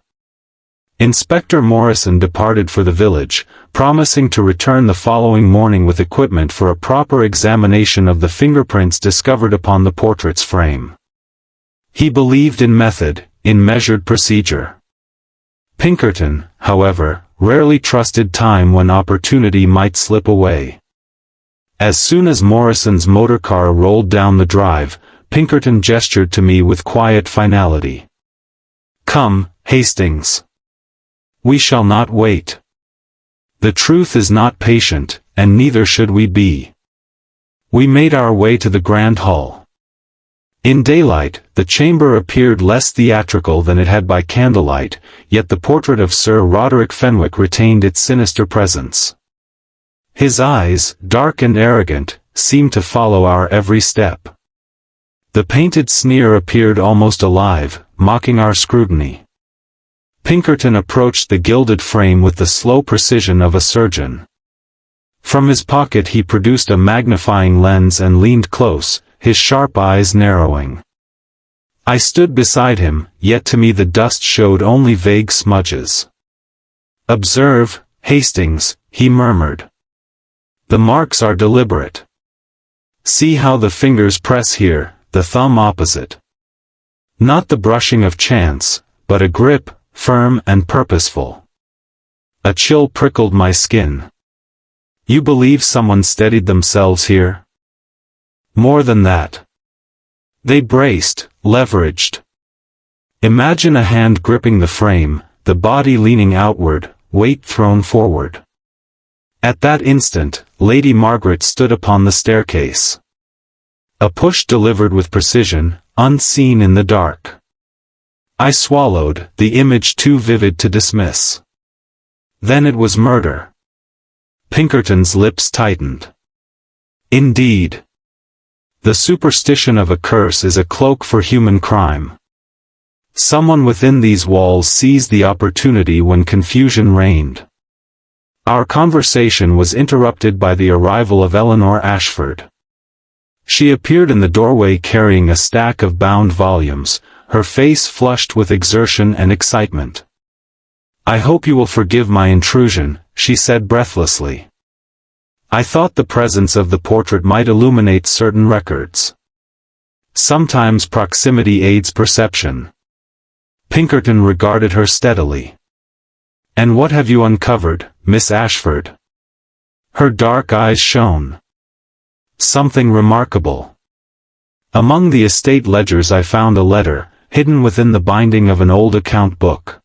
Inspector Morrison departed for the village, promising to return the following morning with equipment for a proper examination of the fingerprints discovered upon the portrait's frame. He believed in method, in measured procedure. Pinkerton, however, rarely trusted time when opportunity might slip away. As soon as Morrison's motor car rolled down the drive, Pinkerton gestured to me with quiet finality. Come, Hastings. We shall not wait. The truth is not patient, and neither should we be. We made our way to the grand hall. In daylight, the chamber appeared less theatrical than it had by candlelight, yet the portrait of Sir Roderick Fenwick retained its sinister presence. His eyes, dark and arrogant, seemed to follow our every step. The painted sneer appeared almost alive, mocking our scrutiny. Pinkerton approached the gilded frame with the slow precision of a surgeon. From his pocket he produced a magnifying lens and leaned close, his sharp eyes narrowing. I stood beside him, yet to me the dust showed only vague smudges. Observe, Hastings, he murmured. The marks are deliberate. See how the fingers press here, the thumb opposite. Not the brushing of chance, but a grip, firm and purposeful. A chill prickled my skin. You believe someone steadied themselves here? More than that. They braced, leveraged. Imagine a hand gripping the frame, the body leaning outward, weight thrown forward. At that instant, Lady Margaret stood upon the staircase. A push delivered with precision, unseen in the dark. I swallowed, the image too vivid to dismiss. Then it was murder. Pinkerton's lips tightened. Indeed. The superstition of a curse is a cloak for human crime. Someone within these walls seized the opportunity when confusion reigned. Our conversation was interrupted by the arrival of Eleanor Ashford. She appeared in the doorway carrying a stack of bound volumes, her face flushed with exertion and excitement. "I hope you will forgive my intrusion," she said breathlessly. "I thought the presence of the portrait might illuminate certain records. Sometimes proximity aids perception." Pinkerton regarded her steadily. "And what have you uncovered, Miss Ashford?" Her dark eyes shone. "Something remarkable. Among the estate ledgers I found a letter, hidden within the binding of an old account book.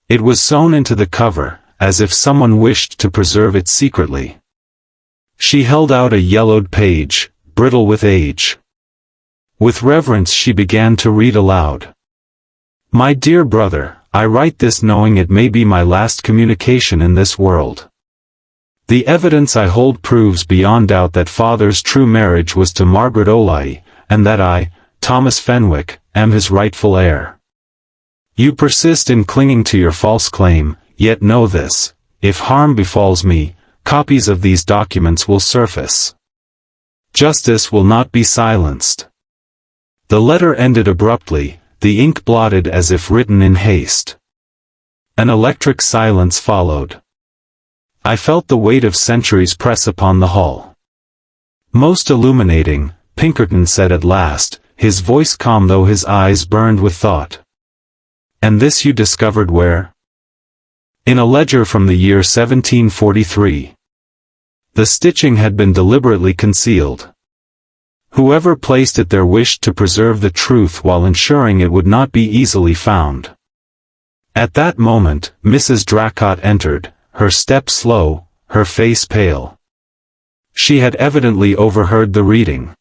It was sewn into the cover, as if someone wished to preserve it secretly." She held out a yellowed page, brittle with age. With reverence she began to read aloud. "My dear brother, I write this knowing it may be my last communication in this world. The evidence I hold proves beyond doubt that father's true marriage was to Margaret O'Leigh, and that I, Thomas Fenwick, am his rightful heir. You persist in clinging to your false claim, yet know this, if harm befalls me, copies of these documents will surface. Justice will not be silenced." The letter ended abruptly, the ink blotted as if written in haste. An electric silence followed. I felt the weight of centuries press upon the hull. "Most illuminating," Pinkerton said at last, his voice calm though his eyes burned with thought. "And this you discovered where?" "In a ledger from the year 1743. The stitching had been deliberately concealed. Whoever placed it there wished to preserve the truth while ensuring it would not be easily found." At that moment, Mrs. Dracott entered, her step slow, her face pale. She had evidently overheard the reading.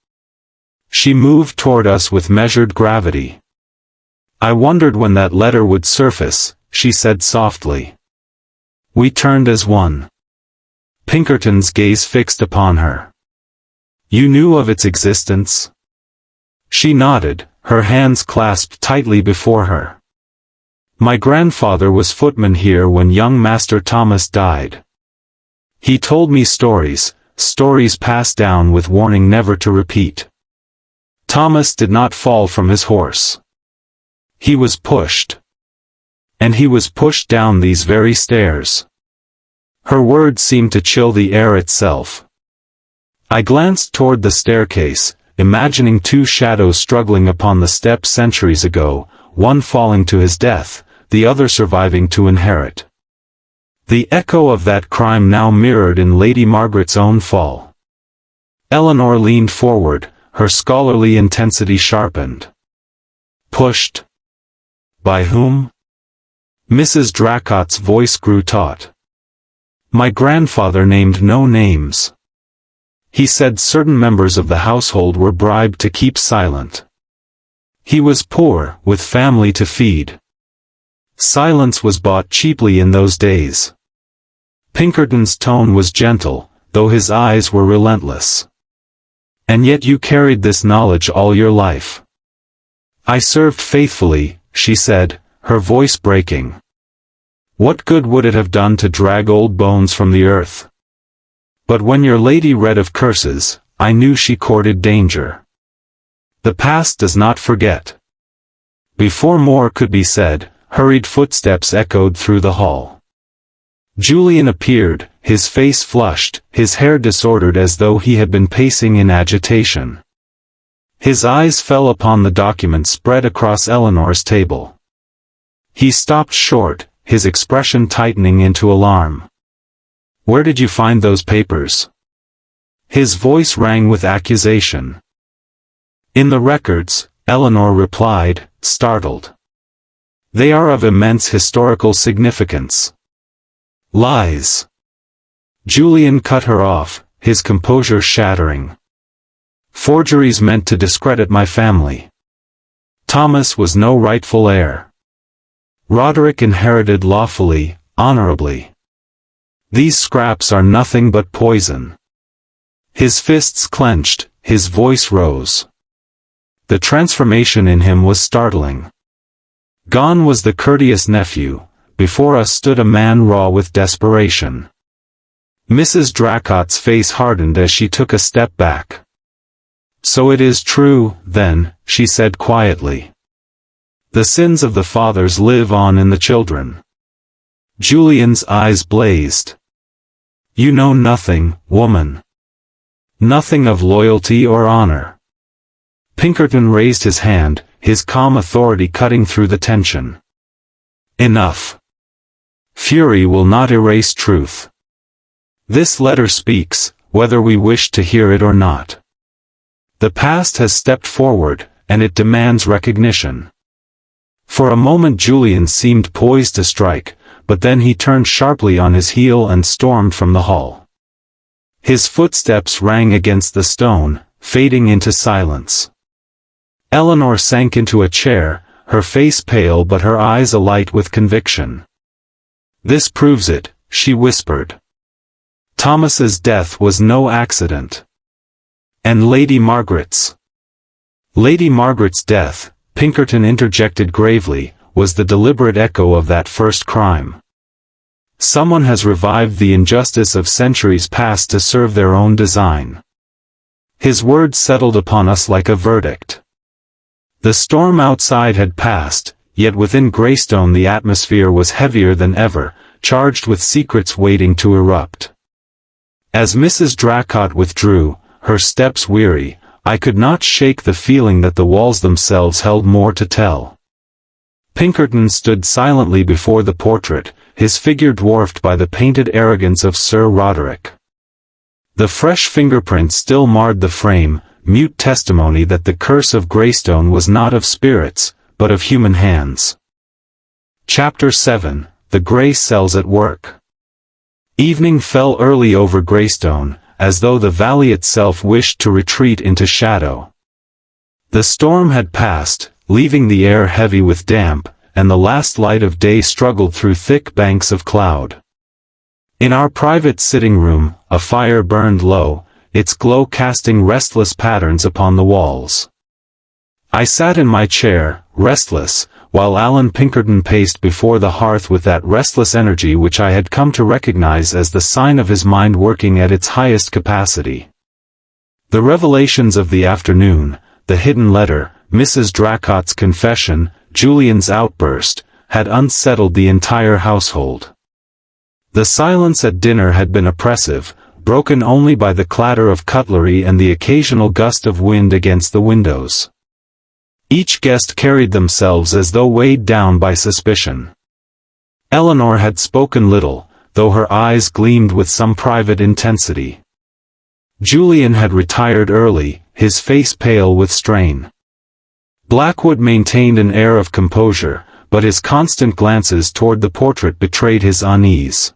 She moved toward us with measured gravity. "I wondered when that letter would surface," she said softly. We turned as one. Pinkerton's gaze fixed upon her. "You knew of its existence?" She nodded, her hands clasped tightly before her. "My grandfather was footman here when young Master Thomas died. He told me stories passed down with warning never to repeat. Thomas did not fall from his horse. He was pushed. And he was pushed down these very stairs." Her words seemed to chill the air itself. I glanced toward the staircase, imagining two shadows struggling upon the steps centuries ago, one falling to his death, the other surviving to inherit. The echo of that crime now mirrored in Lady Margaret's own fall. Eleanor leaned forward, her scholarly intensity sharpened. "Pushed? By whom?" Mrs. Dracott's voice grew taut. "My grandfather named no names. He said certain members of the household were bribed to keep silent. He was poor, with family to feed. Silence was bought cheaply in those days." Pinkerton's tone was gentle, though his eyes were relentless. "And yet you carried this knowledge all your life." "I served faithfully," she said, her voice breaking. "What good would it have done to drag old bones from the earth? But when your lady read of curses, I knew she courted danger. The past does not forget." Before more could be said, hurried footsteps echoed through the hall. Julian appeared, his face flushed, his hair disordered as though he had been pacing in agitation. His eyes fell upon the document spread across Eleanor's table. He stopped short, his expression tightening into alarm. "Where did you find those papers?" His voice rang with accusation. "In the records," Eleanor replied, startled. "They are of immense historical significance." "Lies!" Julian cut her off, his composure shattering. Forgeries meant to discredit my family. Thomas was no rightful heir. Roderick inherited lawfully, honorably. These scraps are nothing but poison. His fists clenched, his voice rose. The transformation in him was startling. Gone was the courteous nephew, before us stood a man raw with desperation. Mrs. Dracot's face hardened as she took a step back. "So it is true, then," she said quietly. "The sins of the fathers live on in the children." Julian's eyes blazed. "You know nothing, woman. Nothing of loyalty or honor." Pinkerton raised his hand, his calm authority cutting through the tension. "Enough. Fury will not erase truth. This letter speaks, whether we wish to hear it or not. The past has stepped forward, and it demands recognition." For a moment Julian seemed poised to strike, but then he turned sharply on his heel and stormed from the hall. His footsteps rang against the stone, fading into silence. Eleanor sank into a chair, her face pale but her eyes alight with conviction. "This proves it," she whispered. "Thomas's death was no accident. And Lady Margaret's." "Lady Margaret's death," Pinkerton interjected gravely, "was the deliberate echo of that first crime. Someone has revived the injustice of centuries past to serve their own design." His words settled upon us like a verdict. The storm outside had passed, yet within Greystone the atmosphere was heavier than ever, charged with secrets waiting to erupt. As Mrs. Dracot withdrew, her steps weary, I could not shake the feeling that the walls themselves held more to tell. Pinkerton stood silently before the portrait, his figure dwarfed by the painted arrogance of Sir Roderick. The fresh fingerprints still marred the frame, mute testimony that the curse of Greystone was not of spirits, but of human hands. Chapter 7, The Grey Cells at Work. Evening fell early over Greystone, as though the valley itself wished to retreat into shadow. The storm had passed, leaving the air heavy with damp, and the last light of day struggled through thick banks of cloud. In our private sitting room, a fire burned low, its glow casting restless patterns upon the walls. I sat in my chair, restless, while Allan Pinkerton paced before the hearth with that restless energy which I had come to recognize as the sign of his mind working at its highest capacity. The revelations of the afternoon, the hidden letter, Mrs. Dracot's confession, Julian's outburst, had unsettled the entire household. The silence at dinner had been oppressive, broken only by the clatter of cutlery and the occasional gust of wind against the windows. Each guest carried themselves as though weighed down by suspicion. Eleanor had spoken little, though her eyes gleamed with some private intensity. Julian had retired early, his face pale with strain. Blackwood maintained an air of composure, but his constant glances toward the portrait betrayed his unease.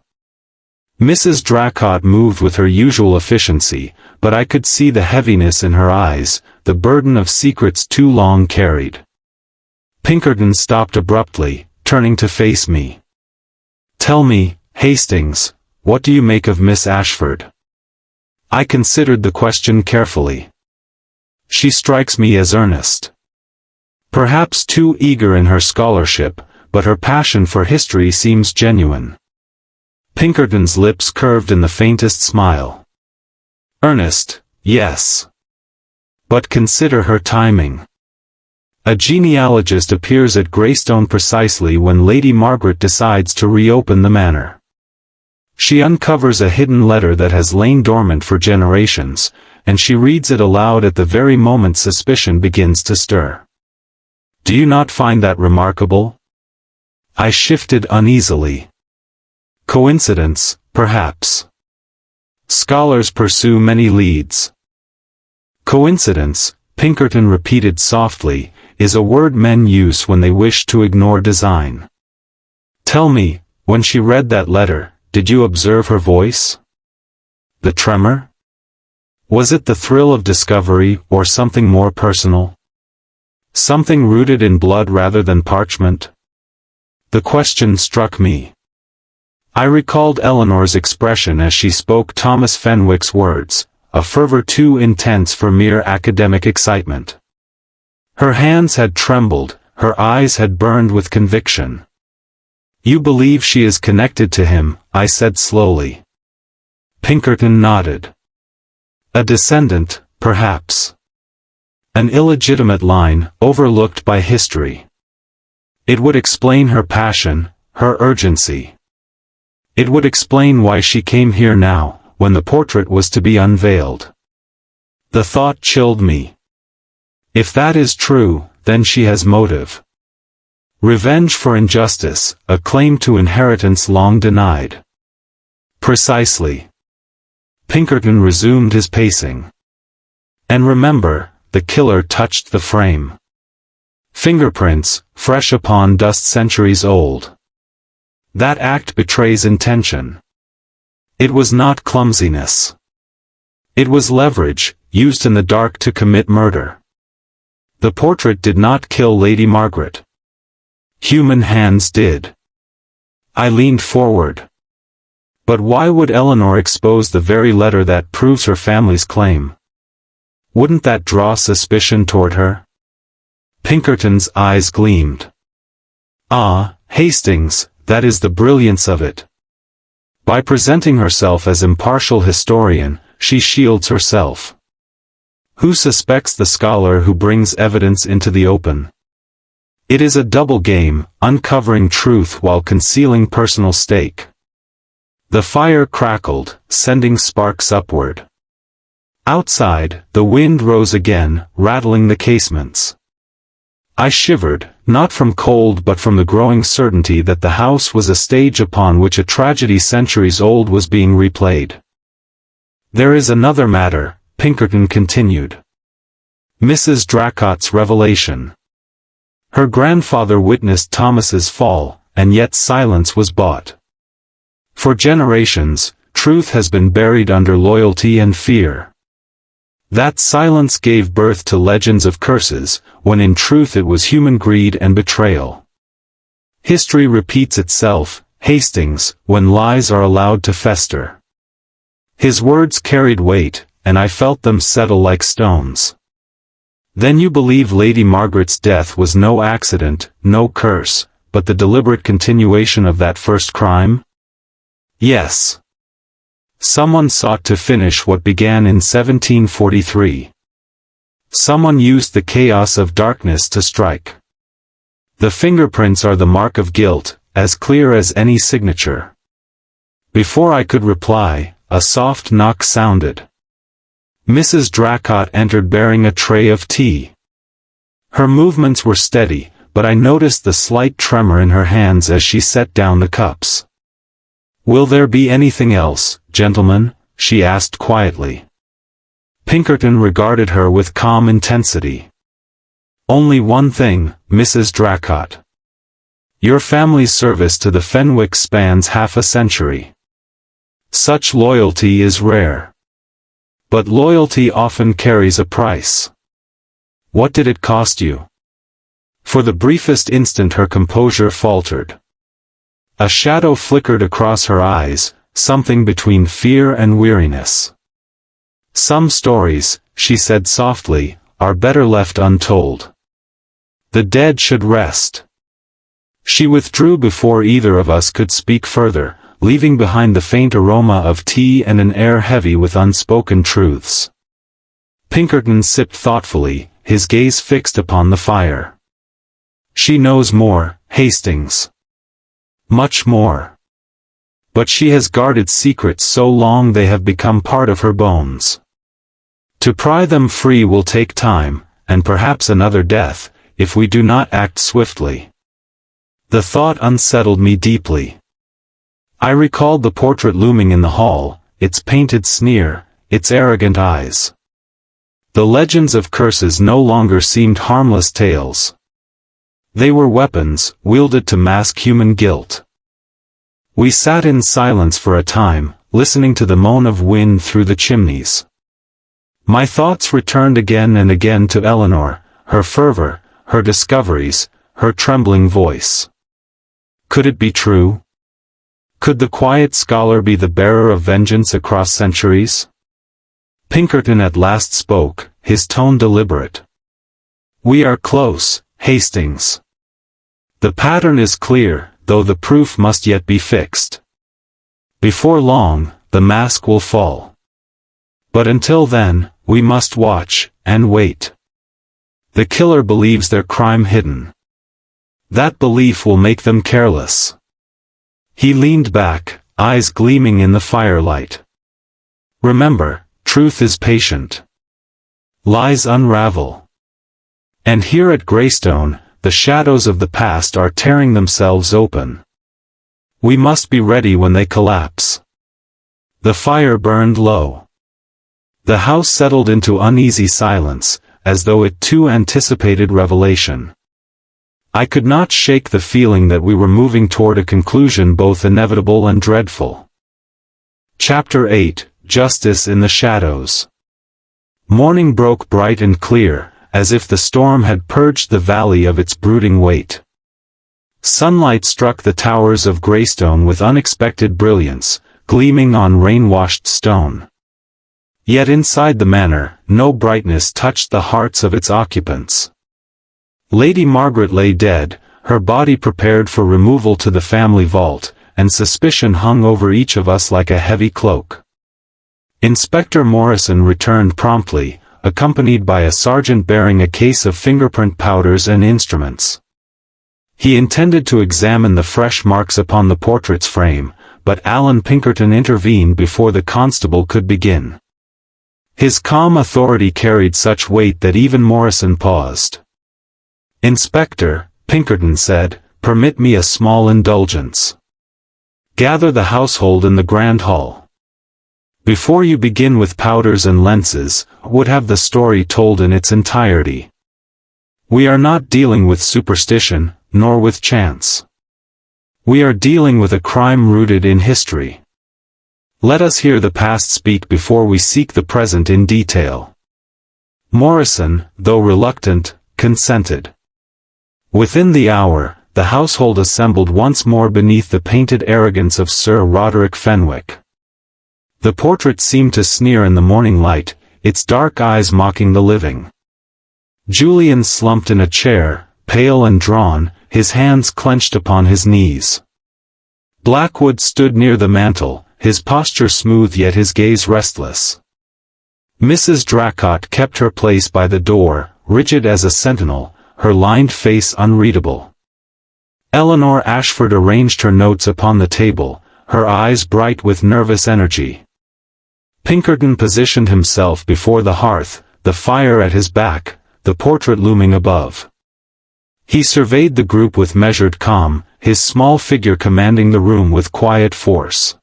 Mrs. Dracot moved with her usual efficiency, but I could see the heaviness in her eyes, the burden of secrets too long carried. Pinkerton stopped abruptly, turning to face me. "Tell me, Hastings, what do you make of Miss Ashford?" I considered the question carefully. "She strikes me as earnest. Perhaps too eager in her scholarship, but her passion for history seems genuine." Pinkerton's lips curved in the faintest smile. "Earnest, yes. But consider her timing. A genealogist appears at Greystone precisely when Lady Margaret decides to reopen the manor. She uncovers a hidden letter that has lain dormant for generations, and she reads it aloud at the very moment suspicion begins to stir. Do you not find that remarkable?" I shifted uneasily. "Coincidence, perhaps. Scholars pursue many leads." "Coincidence," Pinkerton repeated softly, "is a word men use when they wish to ignore design. Tell me, when she read that letter, did you observe her voice? The tremor? Was it the thrill of discovery, or something more personal? Something rooted in blood rather than parchment? The question struck me. I recalled Eleanor's expression as she spoke Thomas Fenwick's words, a fervor too intense for mere academic excitement. Her hands had trembled, her eyes had burned with conviction. "You believe she is connected to him," I said slowly. Pinkerton nodded. "A descendant, perhaps. An illegitimate line, overlooked by history. It would explain her passion, her urgency. It would explain why she came here now, when the portrait was to be unveiled." The thought chilled me. If that is true, then she has motive. Revenge for injustice, a claim to inheritance long denied. Precisely. Pinkerton resumed his pacing. "And remember, the killer touched the frame. Fingerprints, fresh upon dust centuries old. That act betrays intention. It was not clumsiness. It was leverage, used in the dark to commit murder. The portrait did not kill Lady Margaret. Human hands did." I leaned forward. "But why would Eleanor expose the very letter that proves her family's claim? Wouldn't that draw suspicion toward her?" Pinkerton's eyes gleamed. "Ah, Hastings, that is the brilliance of it. By presenting herself as impartial historian, she shields herself. Who suspects the scholar who brings evidence into the open? It is a double game, uncovering truth while concealing personal stake." The fire crackled, sending sparks upward. Outside, the wind rose again, rattling the casements. I shivered, not from cold but from the growing certainty that the house was a stage upon which a tragedy centuries old was being replayed. "There is another matter," Pinkerton continued. "Mrs. Dracot's revelation. Her grandfather witnessed Thomas's fall, and yet silence was bought. For generations, truth has been buried under loyalty and fear. That silence gave birth to legends of curses, when in truth it was human greed and betrayal. History repeats itself, Hastings, when lies are allowed to fester." His words carried weight, and I felt them settle like stones. "Then you believe Lady Margaret's death was no accident, no curse, but the deliberate continuation of that first crime?" "Yes. Someone sought to finish what began in 1743. Someone used the chaos of darkness to strike. The fingerprints are the mark of guilt, as clear as any signature." Before I could reply, a soft knock sounded. Mrs. Dracot entered bearing a tray of tea. Her movements were steady, but I noticed the slight tremor in her hands as she set down the cups. "Will there be anything else, gentlemen?" she asked quietly. Pinkerton regarded her with calm intensity. "Only one thing, Mrs. Dracot. Your family's service to the Fenwicks spans half a century. Such loyalty is rare. But loyalty often carries a price. What did it cost you?" For the briefest instant her composure faltered. A shadow flickered across her eyes, something between fear and weariness. "Some stories," she said softly, "are better left untold. The dead should rest." She withdrew before either of us could speak further, leaving behind the faint aroma of tea and an air heavy with unspoken truths. Pinkerton sipped thoughtfully, his gaze fixed upon the fire. "She knows more, Hastings. Much more. But she has guarded secrets so long they have become part of her bones. To pry them free will take time, and perhaps another death, if we do not act swiftly." The thought unsettled me deeply. I recalled the portrait looming in the hall, its painted sneer, its arrogant eyes. The legends of curses no longer seemed harmless tales. They were weapons, wielded to mask human guilt. We sat in silence for a time, listening to the moan of wind through the chimneys. My thoughts returned again and again to Eleanor, her fervor, her discoveries, her trembling voice. Could it be true? Could the quiet scholar be the bearer of vengeance across centuries? Pinkerton at last spoke, his tone deliberate. We are close, Hastings. The pattern is clear, though the proof must yet be fixed. Before long, the mask will fall. But until then, we must watch, and wait. The killer believes their crime hidden. That belief will make them careless. He leaned back, eyes gleaming in the firelight. Remember, truth is patient. Lies unravel. And here at Greystone, the shadows of the past are tearing themselves open. We must be ready when they collapse. The fire burned low. The house settled into uneasy silence, as though it too anticipated revelation. I could not shake the feeling that we were moving toward a conclusion both inevitable and dreadful. Chapter 8, Justice in the Shadows. Morning broke bright and clear, as if the storm had purged the valley of its brooding weight. Sunlight struck the towers of Greystone with unexpected brilliance, gleaming on rain-washed stone. Yet inside the manor, no brightness touched the hearts of its occupants. Lady Margaret lay dead, her body prepared for removal to the family vault, and suspicion hung over each of us like a heavy cloak. Inspector Morrison returned promptly, accompanied by a sergeant bearing a case of fingerprint powders and instruments. He intended to examine the fresh marks upon the portrait's frame, but Allan Pinkerton intervened before the constable could begin. His calm authority carried such weight that even Morrison paused. "Inspector," Pinkerton said, "permit me a small indulgence. Gather the household in the grand hall. Before you begin with powders and lenses, would have the story told in its entirety. We are not dealing with superstition, nor with chance. We are dealing with a crime rooted in history. Let us hear the past speak before we seek the present in detail." Morrison, though reluctant, consented. Within the hour, the household assembled once more beneath the painted arrogance of Sir Roderick Fenwick. The portrait seemed to sneer in the morning light, its dark eyes mocking the living. Julian slumped in a chair, pale and drawn, his hands clenched upon his knees. Blackwood stood near the mantel, his posture smooth yet his gaze restless. Mrs. Dracott kept her place by the door, rigid as a sentinel, her lined face unreadable. Eleanor Ashford arranged her notes upon the table, her eyes bright with nervous energy. Pinkerton positioned himself before the hearth, the fire at his back, the portrait looming above. He surveyed the group with measured calm, his small figure commanding the room with quiet force.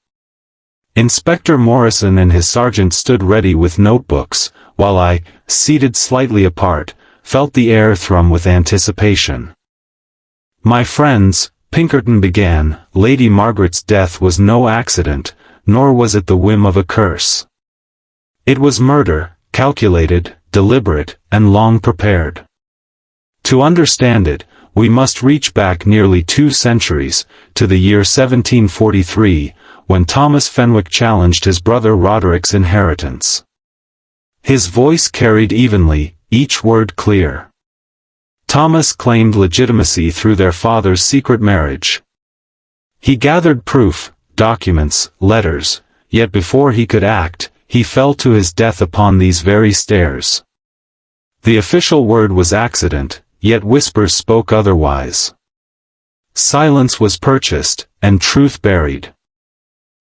Inspector Morrison and his sergeant stood ready with notebooks, while I, seated slightly apart, felt the air thrum with anticipation. "My friends," Pinkerton began, "Lady Margaret's death was no accident, nor was it the whim of a curse. It was murder, calculated, deliberate, and long prepared. To understand it, we must reach back nearly 2 centuries, to the year 1743, when Thomas Fenwick challenged his brother Roderick's inheritance. His voice carried evenly, each word clear. Thomas claimed legitimacy through their father's secret marriage. He gathered proof, documents, letters, yet before he could act, he fell to his death upon these very stairs. The official word was accident, yet whispers spoke otherwise. Silence was purchased, and truth buried.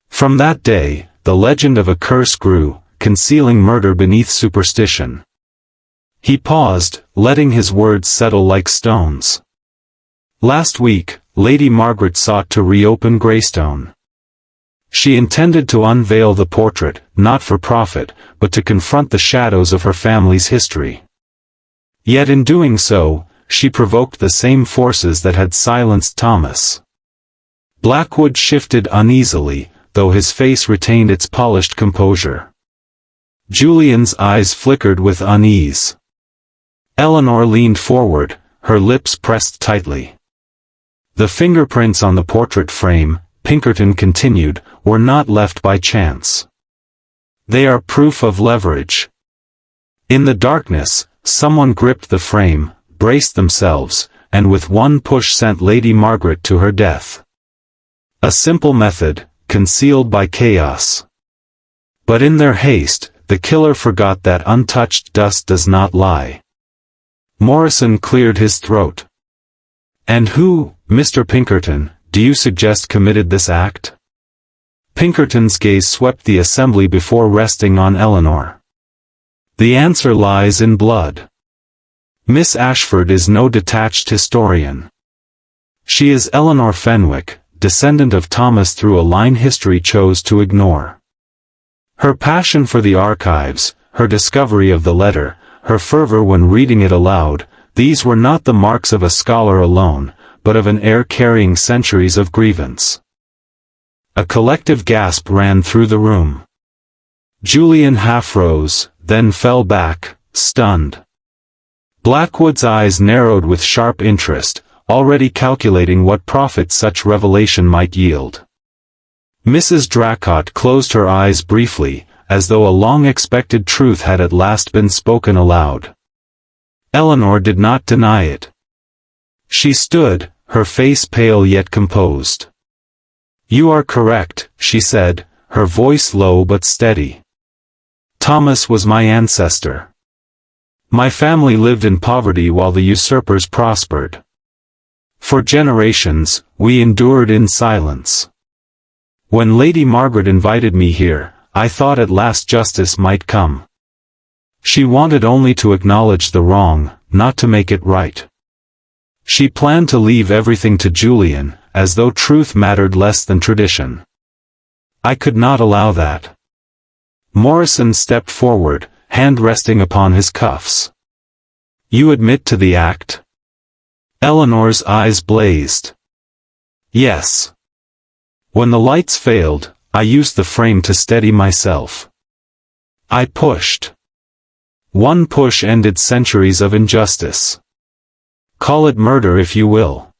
From that day, the legend of a curse grew, concealing murder beneath superstition." He paused, letting his words settle like stones. "Last week, Lady Margaret sought to reopen Greystone. She intended to unveil the portrait, not for profit, but to confront the shadows of her family's history. Yet in doing so, she provoked the same forces that had silenced Thomas." Blackwood shifted uneasily, though his face retained its polished composure. Julian's eyes flickered with unease. Eleanor leaned forward, her lips pressed tightly. The fingerprints on the portrait frame, Pinkerton continued, were not left by chance. They are proof of leverage. In the darkness, someone gripped the frame, braced themselves, and with one push sent Lady Margaret to her death. A simple method, concealed by chaos. But in their haste, the killer forgot that untouched dust does not lie. Morrison cleared his throat. And who, Mr. Pinkerton, do you suggest committed this act? Pinkerton's gaze swept the assembly before resting on Eleanor. The answer lies in blood. Miss Ashford is no detached historian. She is Eleanor Fenwick, descendant of Thomas through a line history chose to ignore. Her passion for the archives, her discovery of the letter, her fervor when reading it aloud, these were not the marks of a scholar alone, but of an heir carrying centuries of grievance. A collective gasp ran through the room. Julian half rose, then fell back, stunned. Blackwood's eyes narrowed with sharp interest, already calculating what profit such revelation might yield. Mrs. Dracott closed her eyes briefly, as though a long-expected truth had at last been spoken aloud. Eleanor did not deny it. She stood, her face pale yet composed. "You are correct," she said, her voice low but steady. "Thomas was my ancestor. My family lived in poverty while the usurpers prospered. For generations, we endured in silence. When Lady Margaret invited me here, I thought at last justice might come. She wanted only to acknowledge the wrong, not to make it right. She planned to leave everything to Julian, as though truth mattered less than tradition. I could not allow that." Morrison stepped forward, hand resting upon his cuffs. "You admit to the act?" Eleanor's eyes blazed. "Yes. When the lights failed, I used the frame to steady myself. I pushed. One push ended centuries of injustice. Call it murder if you will.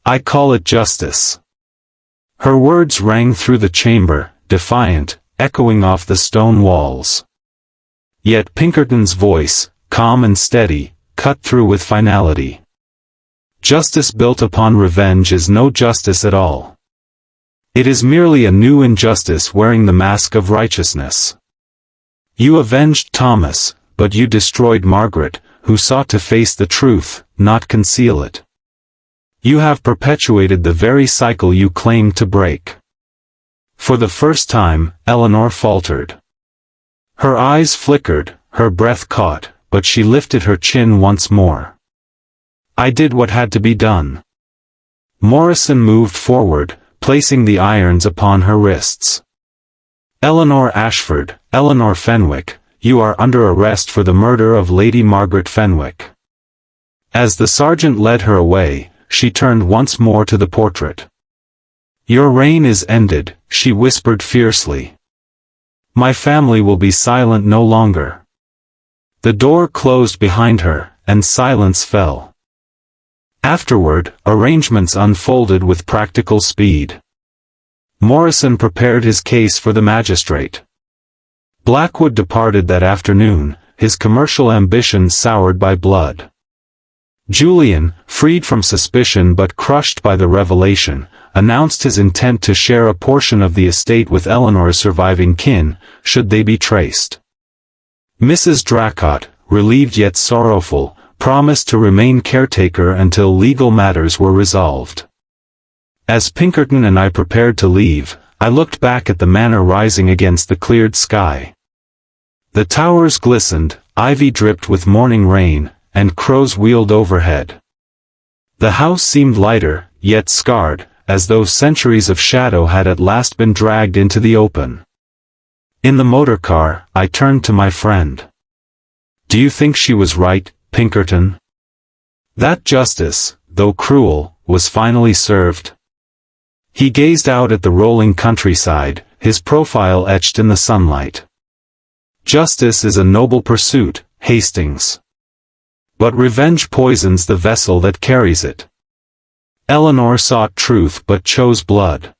I call it justice." Her words rang through the chamber, defiant, echoing off the stone walls. Yet Pinkerton's voice, calm and steady, cut through with finality. "Justice built upon revenge is no justice at all. It is merely a new injustice wearing the mask of righteousness. You avenged Thomas, but you destroyed Margaret, who sought to face the truth, not conceal it. You have perpetuated the very cycle you claimed to break." For the first time, Eleanor faltered. Her eyes flickered, her breath caught, but she lifted her chin once more. "I did what had to be done." Morrison moved forward, placing the irons upon her wrists. "Eleanor Ashford, Eleanor Fenwick, you are under arrest for the murder of Lady Margaret Fenwick." As the sergeant led her away, she turned once more to the portrait. "Your reign is ended," she whispered fiercely. "My family will be silent no longer." The door closed behind her, and silence fell. Afterward, arrangements unfolded with practical speed. Morrison prepared his case for the magistrate. Blackwood departed that afternoon, his commercial ambitions soured by blood. Julian, freed from suspicion but crushed by the revelation, announced his intent to share a portion of the estate with Eleanor's surviving kin, should they be traced. Mrs. Dracott, relieved yet sorrowful, promised to remain caretaker until legal matters were resolved. As Pinkerton and I prepared to leave, I looked back at the manor rising against the cleared sky. The towers glistened, ivy dripped with morning rain, and crows wheeled overhead. The house seemed lighter, yet scarred, as though centuries of shadow had at last been dragged into the open. In the motor car, I turned to my friend. "Do you think she was right, Pinkerton? That justice, though cruel, was finally served?" He gazed out at the rolling countryside, his profile etched in the sunlight. Justice is a noble pursuit, Hastings. But revenge poisons the vessel that carries it. Eleanor sought truth but chose blood.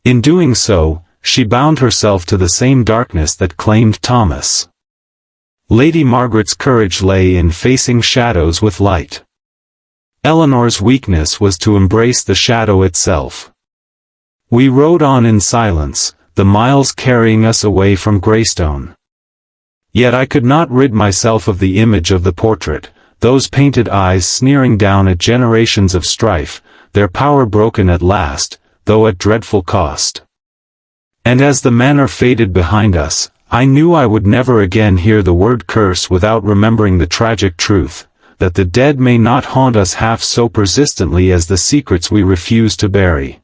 In doing so, she bound herself to the same darkness that claimed Thomas. Lady Margaret's courage lay in facing shadows with light. Eleanor's weakness was to embrace the shadow itself. We rode on in silence, the miles carrying us away from Greystone. Yet I could not rid myself of the image of the portrait, those painted eyes sneering down at generations of strife, their power broken at last, though at dreadful cost. And as the manor faded behind us, I knew I would never again hear the word curse without remembering the tragic truth, that the dead may not haunt us half so persistently as the secrets we refuse to bury.